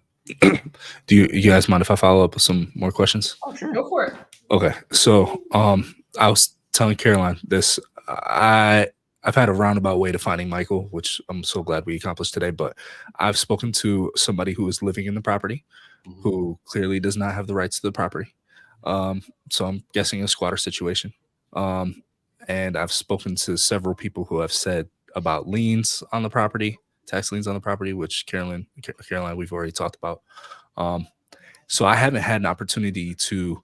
Do you guys mind if I follow up with some more questions? Oh, sure. Go for it. Okay. So I was telling Caroline this. I've had a roundabout way to finding Michael, which I'm so glad we accomplished today. But I've spoken to somebody who is living in the property, who clearly does not have the rights to the property. So I'm guessing a squatter situation. And I've spoken to several people who have said about liens on the property, tax liens on the property, which Caroline, we've already talked about. So I haven't had an opportunity to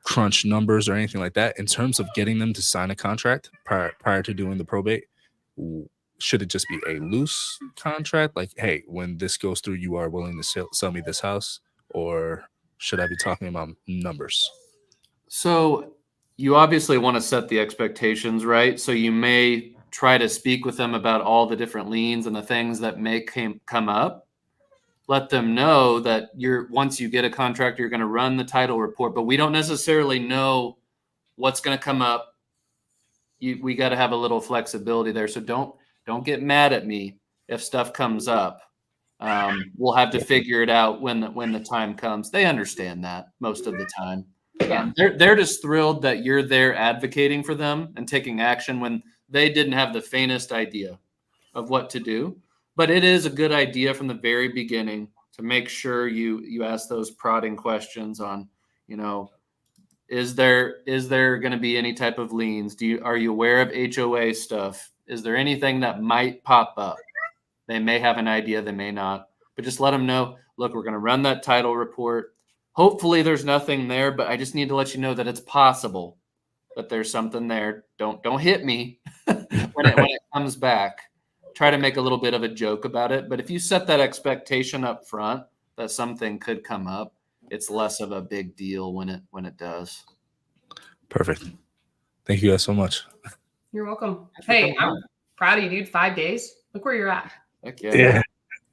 crunch numbers or anything like that in terms of getting them to sign a contract prior to doing the probate. Should it just be a loose contract? Like, hey, when this goes through, you are willing to sell me this house? Or should I be talking about numbers? So you obviously want to set the expectations, right? So you may try to speak with them about all the different liens and the things that may come up. Let them know that once you get a contract, you're going to run the title report, but we don't necessarily know what's going to come up. We got to have a little flexibility there. So don't get mad at me if stuff comes up. We'll have to figure it out when the time comes. They understand that most of the time. Yeah. They're just thrilled that you're there advocating for them and taking action when they didn't have the faintest idea of what to do. But it is a good idea from the very beginning to make sure you ask those prodding questions on, is there going to be any type of liens? Are you aware of HOA stuff? Is there anything that might pop up? They may have an idea, they may not, but just let them know, look, we're going to run that title report. Hopefully there's nothing there, but I just need to let you know that it's possible that there's something there. Don't hit me when it comes back. Try to make a little bit of a joke about it. But if you set that expectation up front that something could come up, it's less of a big deal when it does. Perfect. Thank you guys so much. You're welcome. Thanks for Hey, coming I'm on. proud of you, dude. 5 days. Look where you're at. Heck yeah.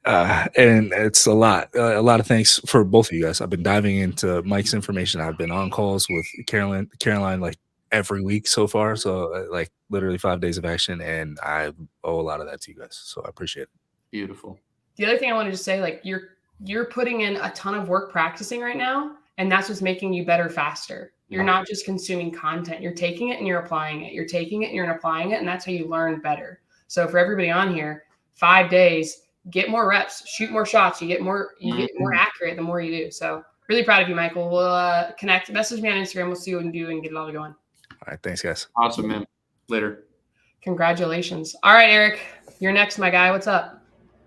And it's a lot of thanks for both of you guys. I've been diving into Mike's information. I've been on calls with Caroline like every week so far. So like literally 5 days of action, and I owe a lot of that to you guys. So I appreciate it. Beautiful. The other thing I wanted to say, like you're putting in a ton of work practicing right now, and that's what's making you better faster. You're not just consuming content. You're taking it and you're applying it. You're taking it and you're applying it, and that's how you learn better. So for everybody on here, 5 days, get more reps, shoot more shots. You get more accurate the more you do. So really proud of you, Michael. We'll connect. Message me on Instagram. We'll see what we can do and get it all going. All right, thanks guys. Awesome, man. Later. Congratulations. All right, Eric, you're next, my guy. What's up?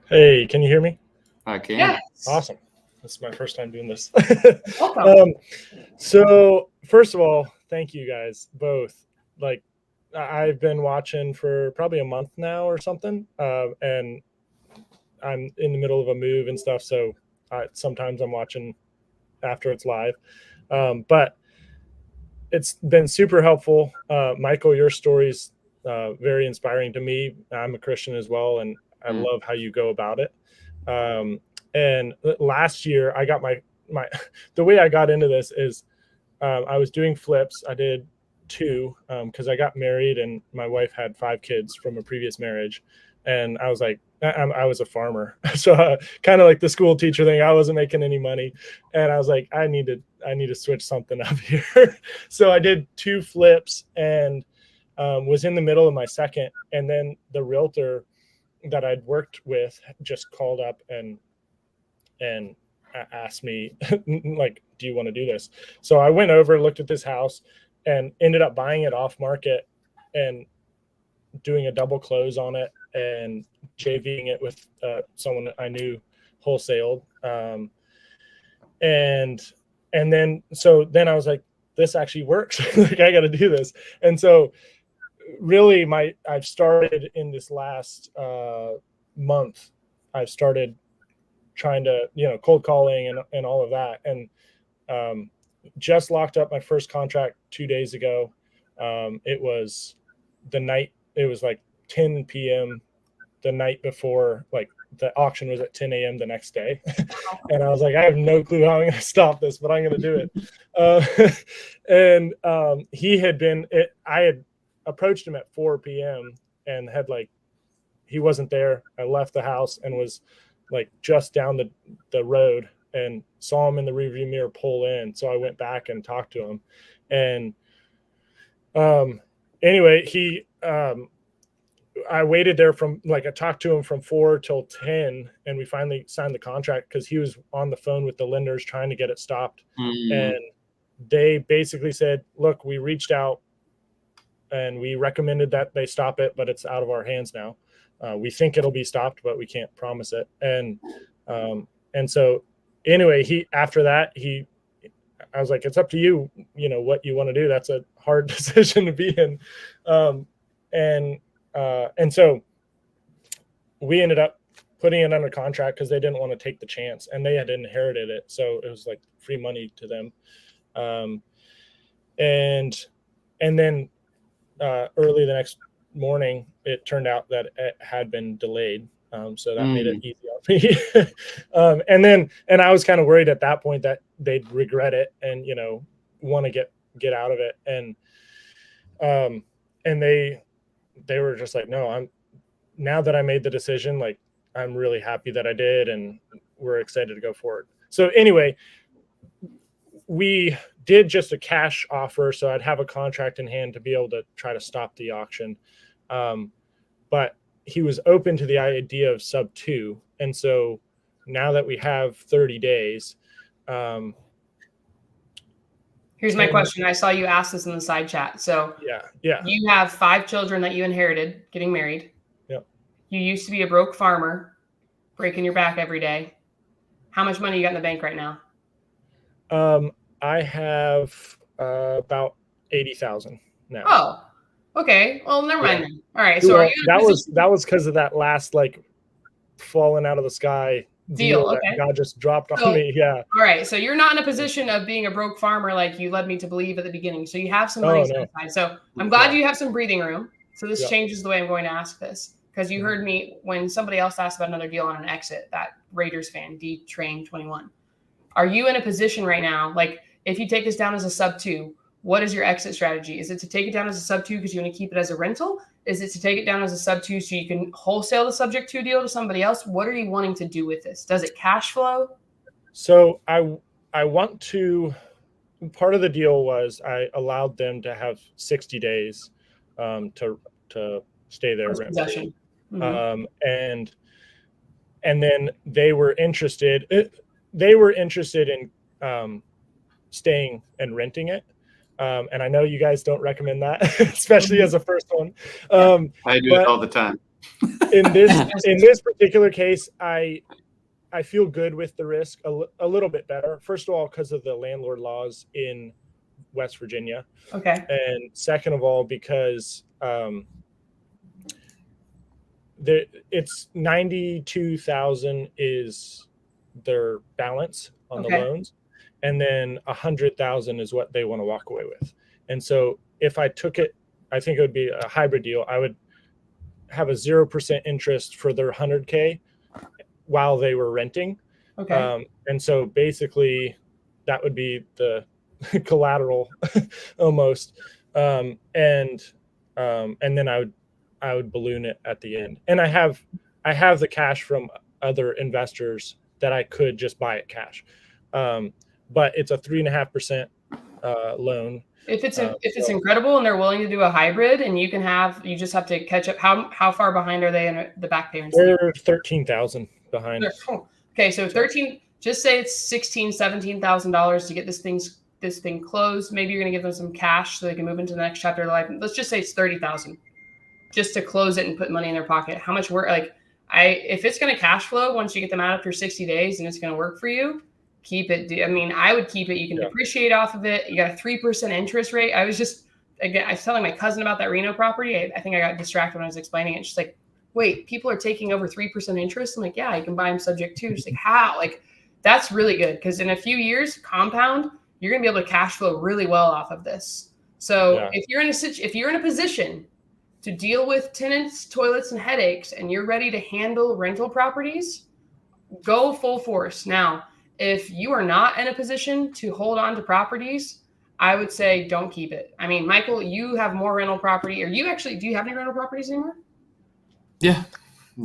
Hey, can you hear me? I can. Yes. Awesome. This is my first time doing this. Welcome. So first of all, thank you guys both. Like I've been watching for probably a month now or something. And I'm in the middle of a move and stuff. So sometimes I'm watching after it's live. But it's been super helpful. Michael, your story's very inspiring to me. I'm a Christian as well, and I love how you go about it. And last year I got my the way I got into this is I was doing flips. I did 2 because I got married and my wife had 5 kids from a previous marriage. And I was like, I was a farmer. So kind of like the school teacher thing. I wasn't making any money. And I was like, I need to switch something up here. So I did 2 flips and was in the middle of my second. And then the realtor that I'd worked with just called up and asked me, like, do you want to do this? So I went over, looked at this house and ended up buying it off market and doing a double close on it and JVing it with someone I knew wholesaled. And then I was like, this actually works. Like I got to do this. And so really I've started in this last month, I've started trying to, cold calling and all of that. And just locked up my first contract 2 days ago. It was like 10 p.m. the night before, like the auction was at 10 a.m. the next day. And I was like, I have no clue how I'm going to stop this, but I'm going to do it. And I had approached him at 4 p.m. and he wasn't there. I left the house and was like just down the road and saw him in the rearview mirror pull in. So I went back and talked to him. And anyway, I waited there I talked to him from 4 till 10, and we finally signed the contract because he was on the phone with the lenders trying to get it stopped. And they basically said, look, we reached out and we recommended that they stop it, but it's out of our hands now. We think it'll be stopped, but we can't promise it. And so anyway, after that, I was like, it's up to you, what you want to do. That's a hard decision to be in. And so we ended up putting it under contract because they didn't want to take the chance, and they had inherited it. So it was like free money to them. And then early the next morning, it turned out that it had been delayed. So that made it easy on me. And I was kind of worried at that point that they'd regret it and, want to get out of it. And they were just like, no, now that I made the decision, like, I'm really happy that I did. And we're excited to go forward. So anyway, we did just a cash offer. So I'd have a contract in hand to be able to try to stop the auction. But he was open to the idea of sub 2. And so now that we have 30 days. Here's my question. I saw you ask this in the side chat. So yeah. You have 5 children that you inherited getting married. Yep. You used to be a broke farmer, breaking your back every day. How much money you got in the bank right now? I have about 80,000 now. Oh, okay. Well, never mind then. All right. So that was because of that last falling out of the sky deal that Okay. God just dropped So- on me. Yeah. All right. So you're not in a position of being a broke farmer like you led me to believe at the beginning. So you have some money set aside. So I'm glad you have some breathing room. So this changes the way I'm going to ask this, because you heard me when somebody else asked about another deal on an exit, that Raiders fan, D Train 21. Are you in a position right now, like if you take this down as a sub 2, what is your exit strategy? Is it to take it down as a sub 2 because you want to keep it as a rental? Is it to take it down as a sub 2 so you can wholesale the subject to deal to somebody else? What are you wanting to do with this? Does it cash flow? So I want to, part of the deal was I allowed them to have 60 days to stay there rent free. And then they were interested in staying and renting it. And I know you guys don't recommend that, especially as a first one. I do it all the time. in this particular case, I feel good with the risk, a little bit better. First of all, because of the landlord laws in West Virginia. Okay. And second of all, because it's 92,000 is their balance on the loans, and then 100,000 is what they want to walk away with. And so if I took it, I think it would be a hybrid deal. I would have a 0% interest for their 100K while they were renting. Okay. And so basically that would be the collateral almost. And then I would balloon it at the end. And I have the cash from other investors that I could just buy it cash. But it's a 3.5% loan. If it's incredible and they're willing to do a hybrid, and you just have to catch up. How far behind are they in the back payments? They're 13,000 behind. Okay, so 13. Just say it's $16,000-$17,000 to get this thing closed. Maybe you're gonna give them some cash so they can move into the next chapter of their life. Let's just say it's $30,000 just to close it and put money in their pocket. How much work? If it's gonna cash flow once you get them out after 60 days and it's gonna work for you, keep it. I mean, I would keep it. You can depreciate off of it. You got a 3% interest rate. I was telling my cousin about that Reno property. I think I got distracted when I was explaining it. She's like, wait, people are taking over 3% interest? I'm like, yeah, you can buy them subject to. She's like, how? Like, that's really good, because in a few years, compound, you're gonna be able to cash flow really well off of this. So if you're in a position to deal with tenants, toilets, and headaches, and you're ready to handle rental properties, go full force. Now, if you are not in a position to hold on to properties, I would say don't keep it. I mean, Michael, you have more rental property. Do you have any rental properties anymore? Yeah,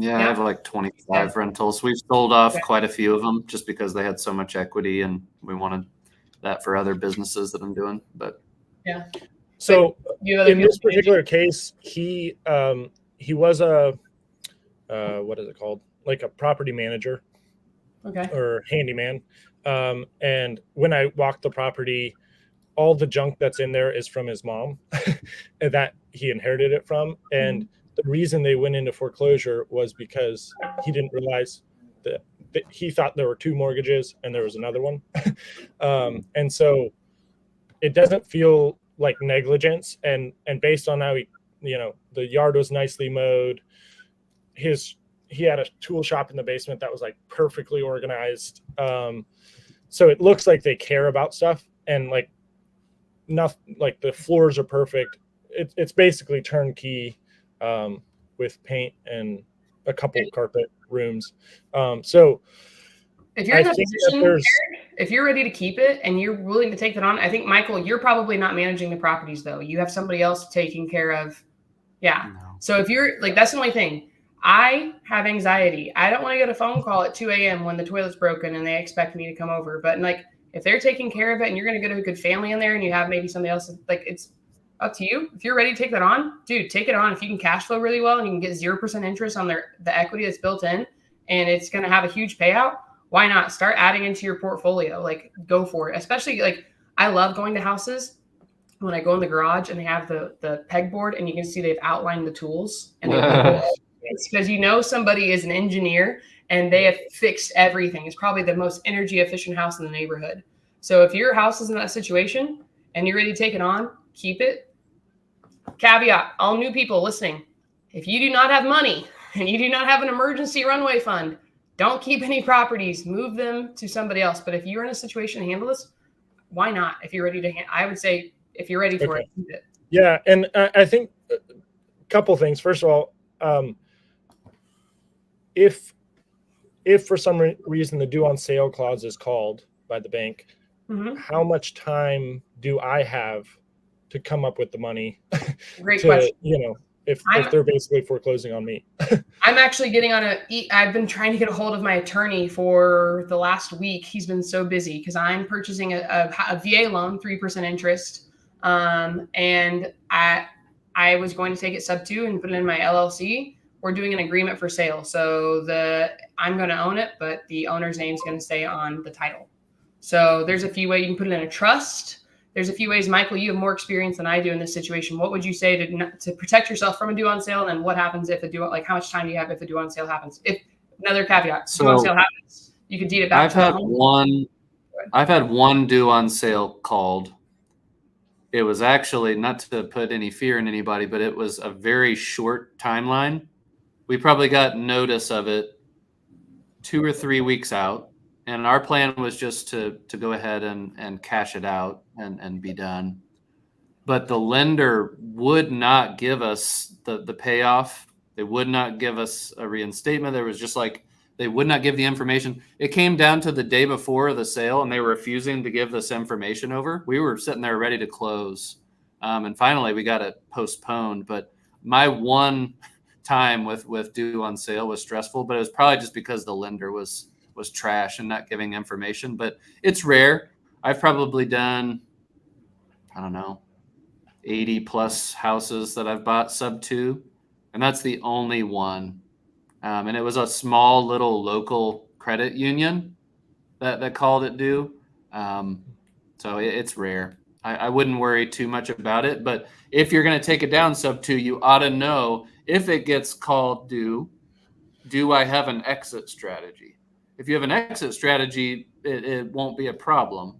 I have like 25 rentals. We've sold off quite a few of them just because they had so much equity, and we wanted that for other businesses that I'm doing. But so in this particular case, he was a what is it called? Like a property manager. Okay. Or handyman. And when I walked the property, all the junk that's in there is from his mom that he inherited it from. And the reason they went into foreclosure was because he didn't realize that he thought there were 2 mortgages and there was another one. And so it doesn't feel like negligence. And based on how the yard was nicely mowed, he had a tool shop in the basement that was like perfectly organized. So it looks like they care about stuff, and like nothing, like the floors are perfect. It's basically turnkey with paint and a couple of carpet rooms. So if you're in a position, if you're ready to keep it and you're willing to take that on, I think, Michael, you're probably not managing the properties though. You have somebody else taking care of. Yeah. No. So if you're like, that's the only thing. I have anxiety. I don't want to get a phone call at 2 a.m. when the toilet's broken and they expect me to come over. But like, if they're taking care of it and you're going to get a good family in there and you have maybe somebody else, like, it's up to you. If you're ready to take that on, dude, take it on. If you can cash flow really well and you can get 0% interest on the equity that's built in, and it's going to have a huge payout, why not start adding into your portfolio? Like, go for it. Especially, like, I love going to houses when I go in the garage and they have the pegboard and you can see they've outlined the tools, and it's because somebody is an engineer and they have fixed everything. It's probably the most energy efficient house in the neighborhood. So if your house is in that situation and you're ready to take it on, keep it. Caveat, all new people listening, if you do not have money and you do not have an emergency runway fund, don't keep any properties, move them to somebody else. But if you're in a situation to handle this, why not? If you're ready to, I would say if you're ready for it, keep it. Yeah, and I think a couple things. First of all, if for some reason the due on sale clause is called by the bank, how much time do I have to come up with the money? Great question. If they're basically foreclosing on me. I'm actually getting on I've been trying to get a hold of my attorney for the last week. He's been so busy because I'm purchasing a VA loan, 3% interest. And I was going to take it sub 2 and put it in my LLC. We're doing an agreement for sale. So I'm going to own it, but the owner's name is going to stay on the title. So there's a few ways you can put it in a trust. There's a few ways. Michael, you have more experience than I do in this situation. What would you say to protect yourself from a due on sale? And then what happens if how much time do you have if a due on sale happens? If another caveat, due on sale happens, you can deed it back. I've had one due on sale called. It was actually, not to put any fear in anybody, but it was a very short timeline. We probably got notice of it 2 or 3 weeks out. And our plan was just to go ahead and cash it out and be done. But the lender would not give us the payoff. They would not give us a reinstatement. There was just they would not give the information. It came down to the day before the sale, and they were refusing to give this information over. We were sitting there ready to close. And finally, we got it postponed. But my one time with due on sale was stressful, but it was probably just because the lender was trash and not giving information. But it's rare. I've probably done, I don't know, 80 plus houses that I've bought sub 2, and that's the only one. And it was a small little local credit union that called it due. So it's rare. I wouldn't worry too much about it. But if you're going to take it down sub 2, you ought to know, if it gets called due, do I have an exit strategy? If you have an exit strategy, it won't be a problem.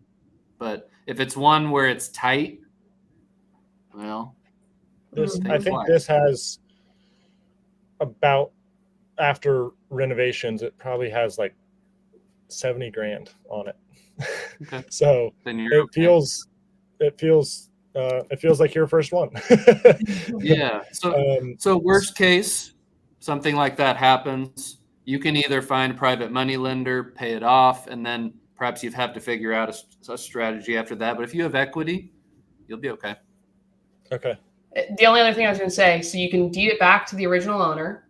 But if it's one where it's tight, well, I think this has about, after renovations, it probably has like 70 grand on it. Okay. So it feels like your first one. Yeah. So worst case, something like that happens. You can either find a private money lender, pay it off, and then perhaps you have to figure out a strategy after that. But if you have equity, you'll be okay. Okay. The only other thing I was going to say, so you can deed it back to the original owner,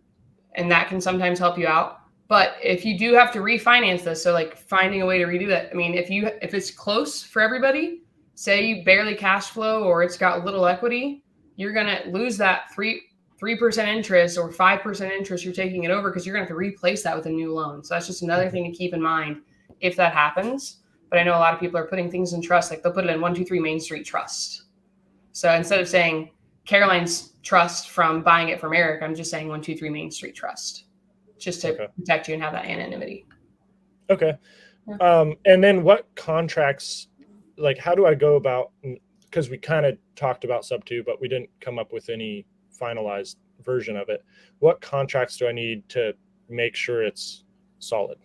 and that can sometimes help you out. But if you do have to refinance this, so like finding a way to redo that, I mean, if it's close for everybody, say you barely cash flow or it's got little equity, you're going to lose that 3% interest or 5% interest you're taking it over, because you're going to have to replace that with a new loan. So that's just another thing to keep in mind if that happens. But I know a lot of people are putting things in trust, like they'll put it in 123 Main Street Trust. So instead of saying Caroline's trust from buying it from Eric, I'm just saying 123 Main Street Trust, just to protect you and have that anonymity. Okay. Yeah. And then what contracts, like how do I go about, because we kind of talked about sub 2, but we didn't come up with any finalized version of it. What contracts do I need to make sure it's solid?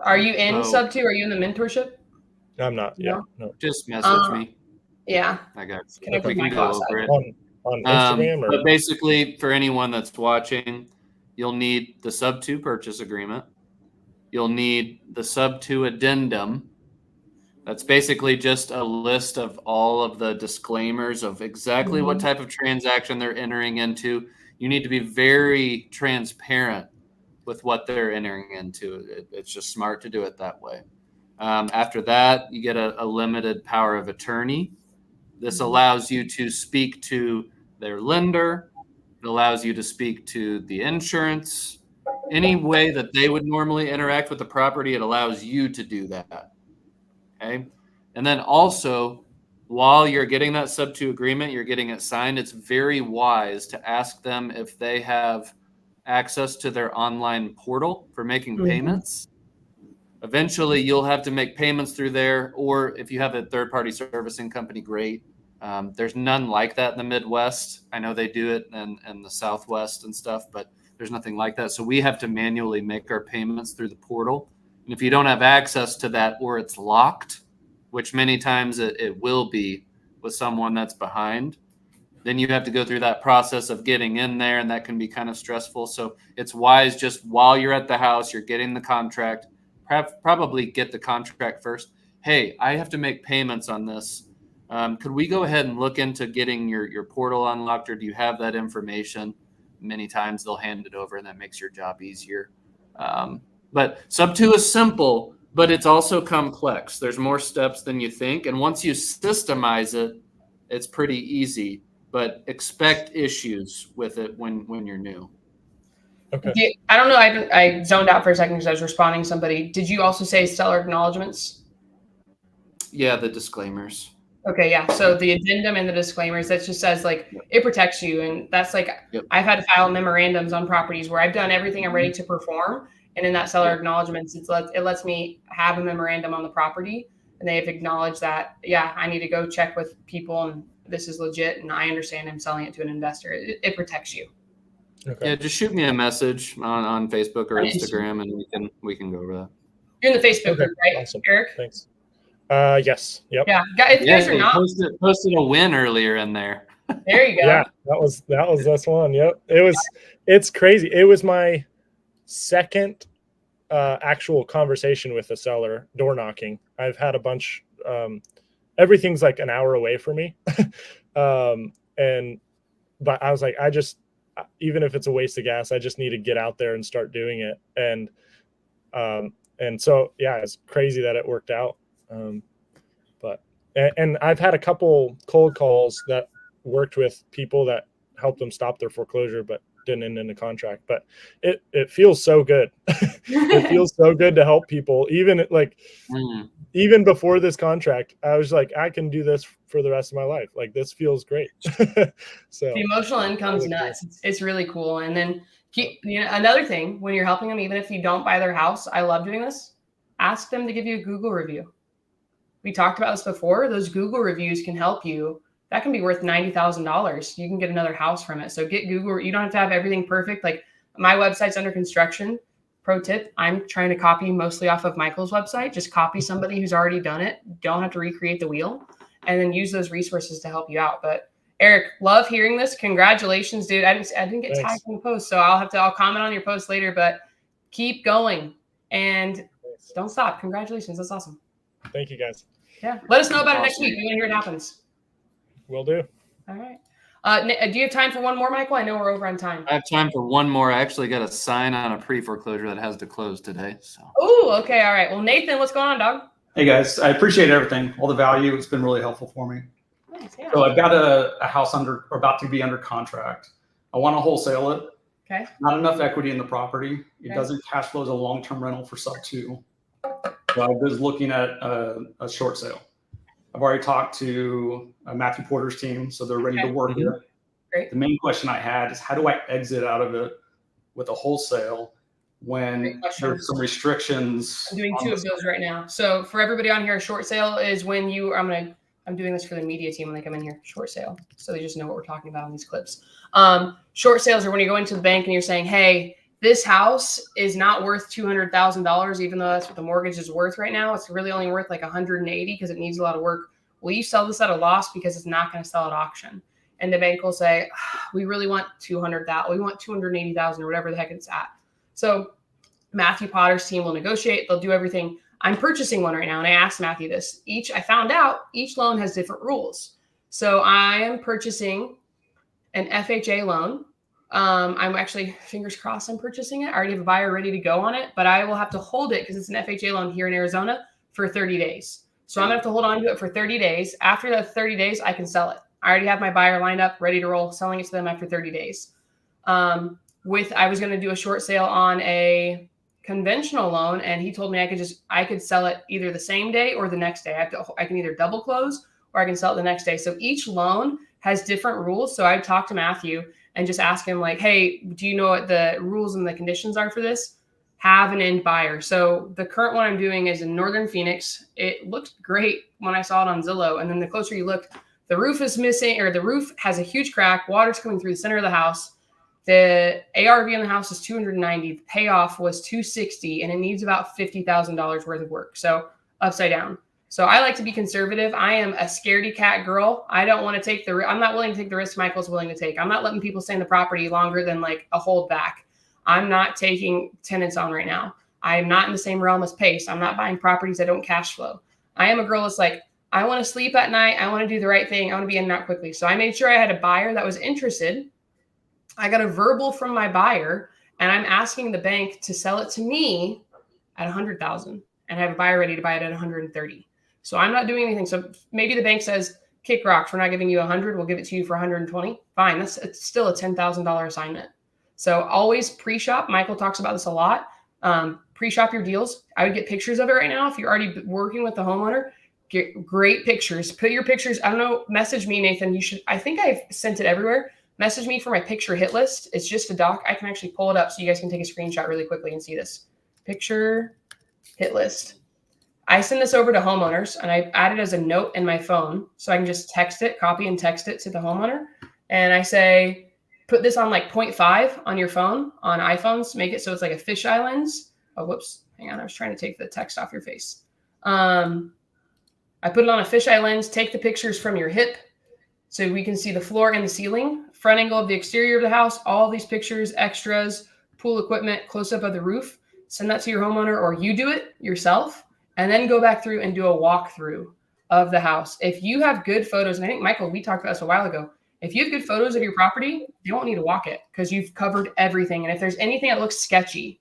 Are you in sub 2? Are you in the mentorship? I'm not. Yeah. No. Just message me. Yeah. I got it. We can go over it. On Instagram? But basically, for anyone that's watching, you'll need the sub 2 purchase agreement. You'll need the sub 2 addendum. That's basically just a list of all of the disclaimers of exactly what type of transaction they're entering into. You need to be very transparent with what they're entering into. It's just smart to do it that way. After that, you get a limited power of attorney. This allows you to speak to their lender. It allows you to speak to the insurance. Any way that they would normally interact with the property, it allows you to do that. Okay. And then also, while you're getting that sub 2 agreement, you're getting it signed, it's very wise to ask them if they have access to their online portal for making payments. Eventually, you'll have to make payments through there, or if you have a third-party servicing company, great. There's none like that in the Midwest. I know they do it in the Southwest and stuff, but There's nothing like that. So we have to manually make our payments through the portal. And if you don't have access to that, or it's locked, which many times it will be with someone that's behind, then you have to go through that process of getting in there, and that can be kind of stressful. So it's wise, just while you're at the house, you're getting the contract, probably get the contract first. Hey, I have to make payments on this. Could we go ahead and look into getting your portal unlocked, or do you have that information? Many times they'll hand it over, and that makes your job easier. But sub 2 is simple, but it's also complex. There's more steps than you think. And once you systemize it, it's pretty easy, but expect issues with it when you're new. Okay. I don't know. I zoned out for a second because I was responding to somebody. Did you also say seller acknowledgements? Yeah, the disclaimers. Okay, yeah. So the addendum and the disclaimers, that just says like it protects you. And that's like, I've had to file memorandums on properties where I've done everything I'm ready to perform. And in that seller acknowledgements, it lets me have a memorandum on the property, and they have acknowledged that, yeah, I need to go check with people and this is legit. And I understand I'm selling it to an investor. It protects you. Okay. Yeah, just shoot me a message on Facebook or Instagram, and we can go over that. You're in the Facebook group, right, awesome. Eric? Thanks. Yes. Yep. Yeah. If you guys are not, posted a win earlier in there. There you go. Yeah, that was this one. Yep. It's crazy. It was my second actual conversation with the seller, door knocking. I've had a bunch. Everything's like an hour away from me, but I was like, even if it's a waste of gas, I just need to get out there and start doing it. And so yeah, it's crazy that it worked out. But I've had a couple cold calls that worked with people that helped them stop their foreclosure, but didn't end in a contract. But it feels so good. It feels so good to help people. Even even before this contract, I was like, I can do this for the rest of my life. Like, this feels great. So the emotional income's nuts. It's really cool. And then another thing, when you're helping them, even if you don't buy their house, I love doing this. Ask them to give you a Google review. We talked about this before. Those Google reviews can help you. That can be worth $90,000. You can get another house from it. So get Google. You don't have to have everything perfect. Like, my website's under construction. Pro tip, I'm trying to copy mostly off of Michael's website. Just copy somebody who's already done it. Don't have to recreate the wheel, and then use those resources to help you out. But Eric, love hearing this. Congratulations, dude. I didn't get tagged in the post, so I'll comment on your post later, but keep going and don't stop. Congratulations. That's awesome. Thank you, guys. Yeah. Let us know about it next week. We want to hear it happens. Will do. All right. Do you have time for one more, Michael? I know we're over on time. I have time for one more. I actually got a sign on a pre-foreclosure that has to close today. So. Oh, okay. All right. Well, Nathan, what's going on, dog? Hey, guys. I appreciate everything, all the value. It's been really helpful for me. Nice, yeah. So I've got a house about to be under contract. I want to wholesale it. Okay. Not enough equity in the property. It Okay. doesn't cash flow as a long-term rental for sub 2. So I was looking at a short sale. I've already talked to Matthew Porter's team, so they're ready to work it. Great. The main question I had is, how do I exit out of it with a wholesale when there's some restrictions? I'm doing 2 of those right now. So for everybody on here, a short sale is when I'm doing this for the media team when they come in here. Short sale, so they just know what we're talking about on these clips. Short sales are when you go into the bank and you're saying, hey, this house is not worth $200,000, even though that's what the mortgage is worth right now. It's really only worth like 180 because it needs a lot of work. Will you sell this at a loss because it's not going to sell at auction? And the bank will say, we really want 200,000. We want 280,000 or whatever the heck it's at. So Matthew Potter's team will negotiate. They'll do everything. I'm purchasing one right now, and I asked Matthew this. I found out each loan has different rules. So I am purchasing an FHA loan. I'm actually, fingers crossed, I'm purchasing it. I already have a buyer ready to go on it, but I will have to hold it because it's an FHA loan here in Arizona for 30 days. So I'm going to have to hold on to it for 30 days. After that 30 days, I can sell it. I already have my buyer lined up, ready to roll, selling it to them after 30 days. I was going to do a short sale on a conventional loan, and he told me I could sell it either the same day or the next day. I can either double close or I can sell it the next day. So each loan has different rules. So I talked to Matthew and just ask him, like, hey, do you know what the rules and the conditions are for this? Have an end buyer. So the current one I'm doing is in Northern Phoenix. It looked great when I saw it on Zillow. And then the closer you look, the roof is missing, or the roof has a huge crack. Water's coming through the center of the house. The ARV on the house is 290. The payoff was 260, and it needs about $50,000 worth of work. So upside down. So I like to be conservative. I am a scaredy cat girl. I don't want to take I'm not willing to take the risk Michael's willing to take. I'm not letting people stay in the property longer than like a holdback. I'm not taking tenants on right now. I am not in the same realm as Pace. I'm not buying properties that don't cash flow. I am a girl that's like, I want to sleep at night. I want to do the right thing. I want to be in and out quickly. So I made sure I had a buyer that was interested. I got a verbal from my buyer, and I'm asking the bank to sell it to me at $100,000, and I have a buyer ready to buy it at 130. So I'm not doing anything. So maybe the bank says, kick rocks, we're not giving you 100. We'll give it to you for 120. Fine. It's still a $10,000 assignment. So always pre-shop. Michael talks about this a lot. Pre-shop your deals. I would get pictures of it right now. If you're already working with the homeowner, get great pictures. Put your pictures. I don't know. Message me, Nathan. You should. I think I've sent it everywhere. Message me for my picture hit list. It's just a doc. I can actually pull it up so you guys can take a screenshot really quickly and see this. Picture hit list. I send this over to homeowners, and I add it as a note in my phone so I can just text it, copy and text it to the homeowner. And I say, put this on like 0.5 on your phone, on iPhones. Make it so it's like a fisheye lens. Oh, whoops. Hang on. I was trying to take the text off your face. I put it on a fisheye lens. Take the pictures from your hip so we can see the floor and the ceiling, front angle of the exterior of the house, all these pictures, extras, pool equipment, close-up of the roof. Send that to your homeowner, or you do it yourself, and then go back through and do a walkthrough of the house. If you have good photos, and I think, Michael, we talked about this a while ago, if you have good photos of your property, you don't need to walk it because you've covered everything. And if there's anything that looks sketchy,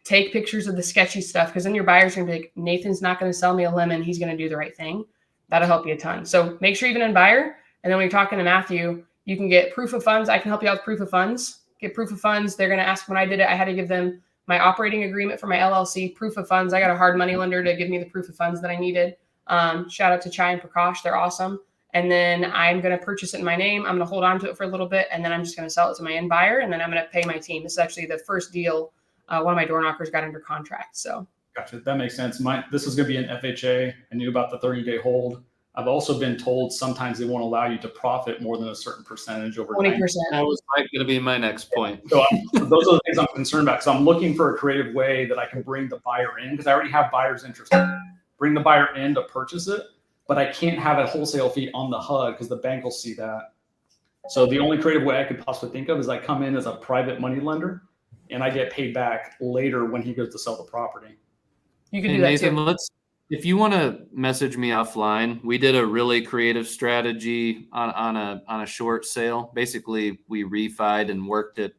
take pictures of the sketchy stuff, because then your buyer's going to be like, Nathan's not going to sell me a lemon. He's going to do the right thing. That'll help you a ton. So make sure you've been in buyer. And then when you're talking to Matthew, you can get proof of funds. I can help you out with proof of funds. Get proof of funds. They're going to ask when I did it, I had to give them my operating agreement for my LLC, proof of funds. I got a hard money lender to give me the proof of funds that I needed. Shout out to Chai and Prakash. They're awesome. And then I'm going to purchase it in my name. I'm going to hold on to it for a little bit, and then I'm just going to sell it to my end buyer, and then I'm going to pay my team. This is actually the first deal one of my door knockers got under contract. So Gotcha. That makes sense. This is going to be an FHA. I knew about the 30-day hold. I've also been told sometimes they won't allow you to profit more than a certain percentage over 20%. That was going to be my next point. So those are the things I'm concerned about. So I'm looking for a creative way that I can bring the buyer in, because I already have buyers interested. Bring the buyer in to purchase it, but I can't have a wholesale fee on the HUD because the bank will see that. So the only creative way I could possibly think of is I come in as a private money lender, and I get paid back later when he goes to sell the property. You can do that Nathan, too. if you want to message me offline, we did a really creative strategy on a short sale. Basically, we refied and worked it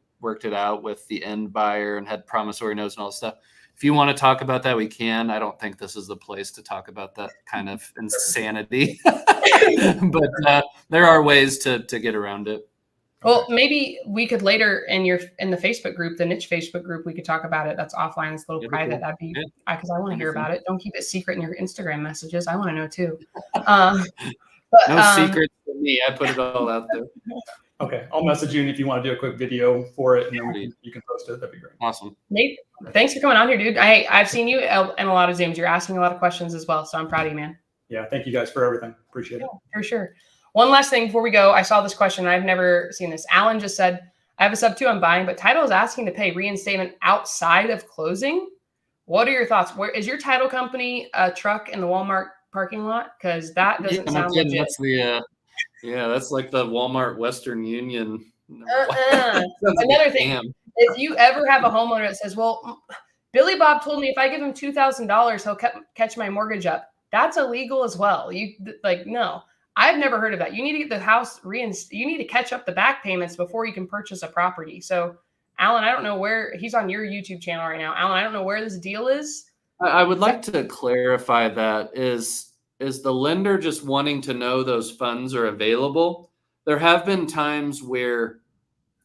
out with the end buyer and had promissory notes and all that stuff. If you want to talk about that, we can. I don't think this is the place to talk about that kind of insanity, but there are ways to get around it. Well, maybe we could later in the Facebook group, the niche Facebook group, we could talk about it. That's offline. It's a little private. That'd be because I want to hear about it. Don't keep it secret in your Instagram messages. I want to know too. No secrets for me. I put it all out there. Okay, I'll message you, and if you want to do a quick video for it, and then you can post it, that'd be great. Awesome. Nate, thanks for coming on here, dude. I've seen you in a lot of Zooms. You're asking a lot of questions as well, so I'm proud of you, man. Yeah, thank you guys for everything. Appreciate it. For sure. One last thing before we go. I saw this question. I've never seen this. Alan just said, I have a sub 2 I'm buying, but title is asking to pay reinstatement outside of closing. What are your thoughts? Where is your title company a truck in the Walmart parking lot? Because that doesn't sound legit. That's that's like the Walmart Western Union. Another thing, if you ever have a homeowner that says, well, Billy Bob told me if I give him $2,000, he'll catch my mortgage up. That's illegal as well. No. I've never heard of that. You need to get the house you need to catch up the back payments before you can purchase a property. So, Alan, I don't know where he's on your YouTube channel right now. Alan, I don't know where this deal is. I would like to clarify that. Is the lender just wanting to know those funds are available? There have been times where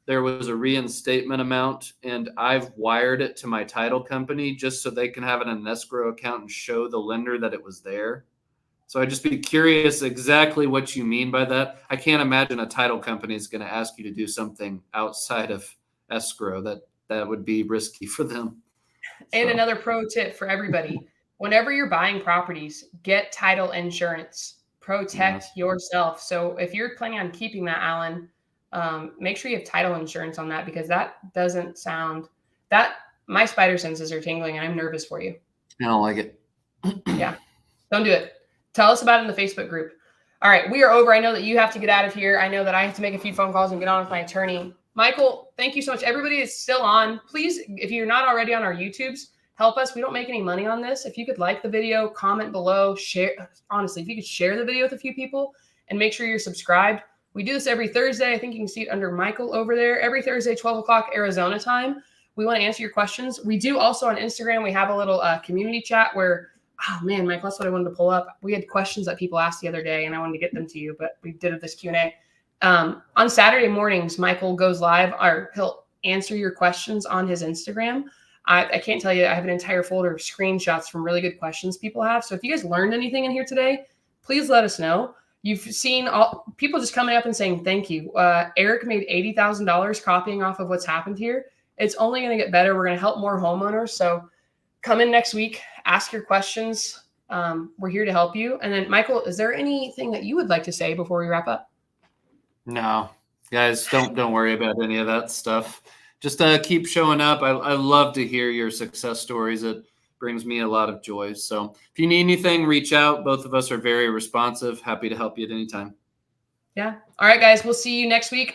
there was a reinstatement amount and I've wired it to my title company just so they can have it in an escrow account and show the lender that it was there. So I'd just be curious exactly what you mean by that. I can't imagine a title company is going to ask you to do something outside of escrow. That would be risky for them. And another pro tip for everybody. Whenever you're buying properties, get title insurance. Protect yourself. So if you're planning on keeping that, Alan, make sure you have title insurance on that, because that doesn't sound that my spider senses are tingling and I'm nervous for you. I don't like it. Yeah, don't do it. Tell us about it in the Facebook group. All right, we are over. I know that you have to get out of here. I know that I have to make a few phone calls and get on with my attorney. Michael, thank you so much. Everybody is still on. Please, if you're not already on our YouTubes, help us. We don't make any money on this. If you could like the video, comment below, share. Honestly, if you could share the video with a few people and make sure you're subscribed. We do this every Thursday. I think you can see it under Michael over there. Every Thursday, 12 o'clock Arizona time. We want to answer your questions. We do also on Instagram. We have a little community chat where, oh man, Michael, that's what I wanted to pull up. We had questions that people asked the other day, and I wanted to get them to you, but we did this Q&A. On Saturday mornings, Michael goes live, or he'll answer your questions on his Instagram. I can't tell you, I have an entire folder of screenshots from really good questions people have. So if you guys learned anything in here today, please let us know. You've seen all people just coming up and saying thank you. Eric made $80,000 copying off of what's happened here. It's only going to get better. We're going to help more homeowners. So come in next week, ask your questions. We're here to help you. And then, Michael, is there anything that you would like to say before we wrap up? No, guys, don't worry about any of that stuff. Just keep showing up. I love to hear your success stories. It brings me a lot of joy. So if you need anything, reach out. Both of us are very responsive. Happy to help you at any time. Yeah. All right, guys. We'll see you next week.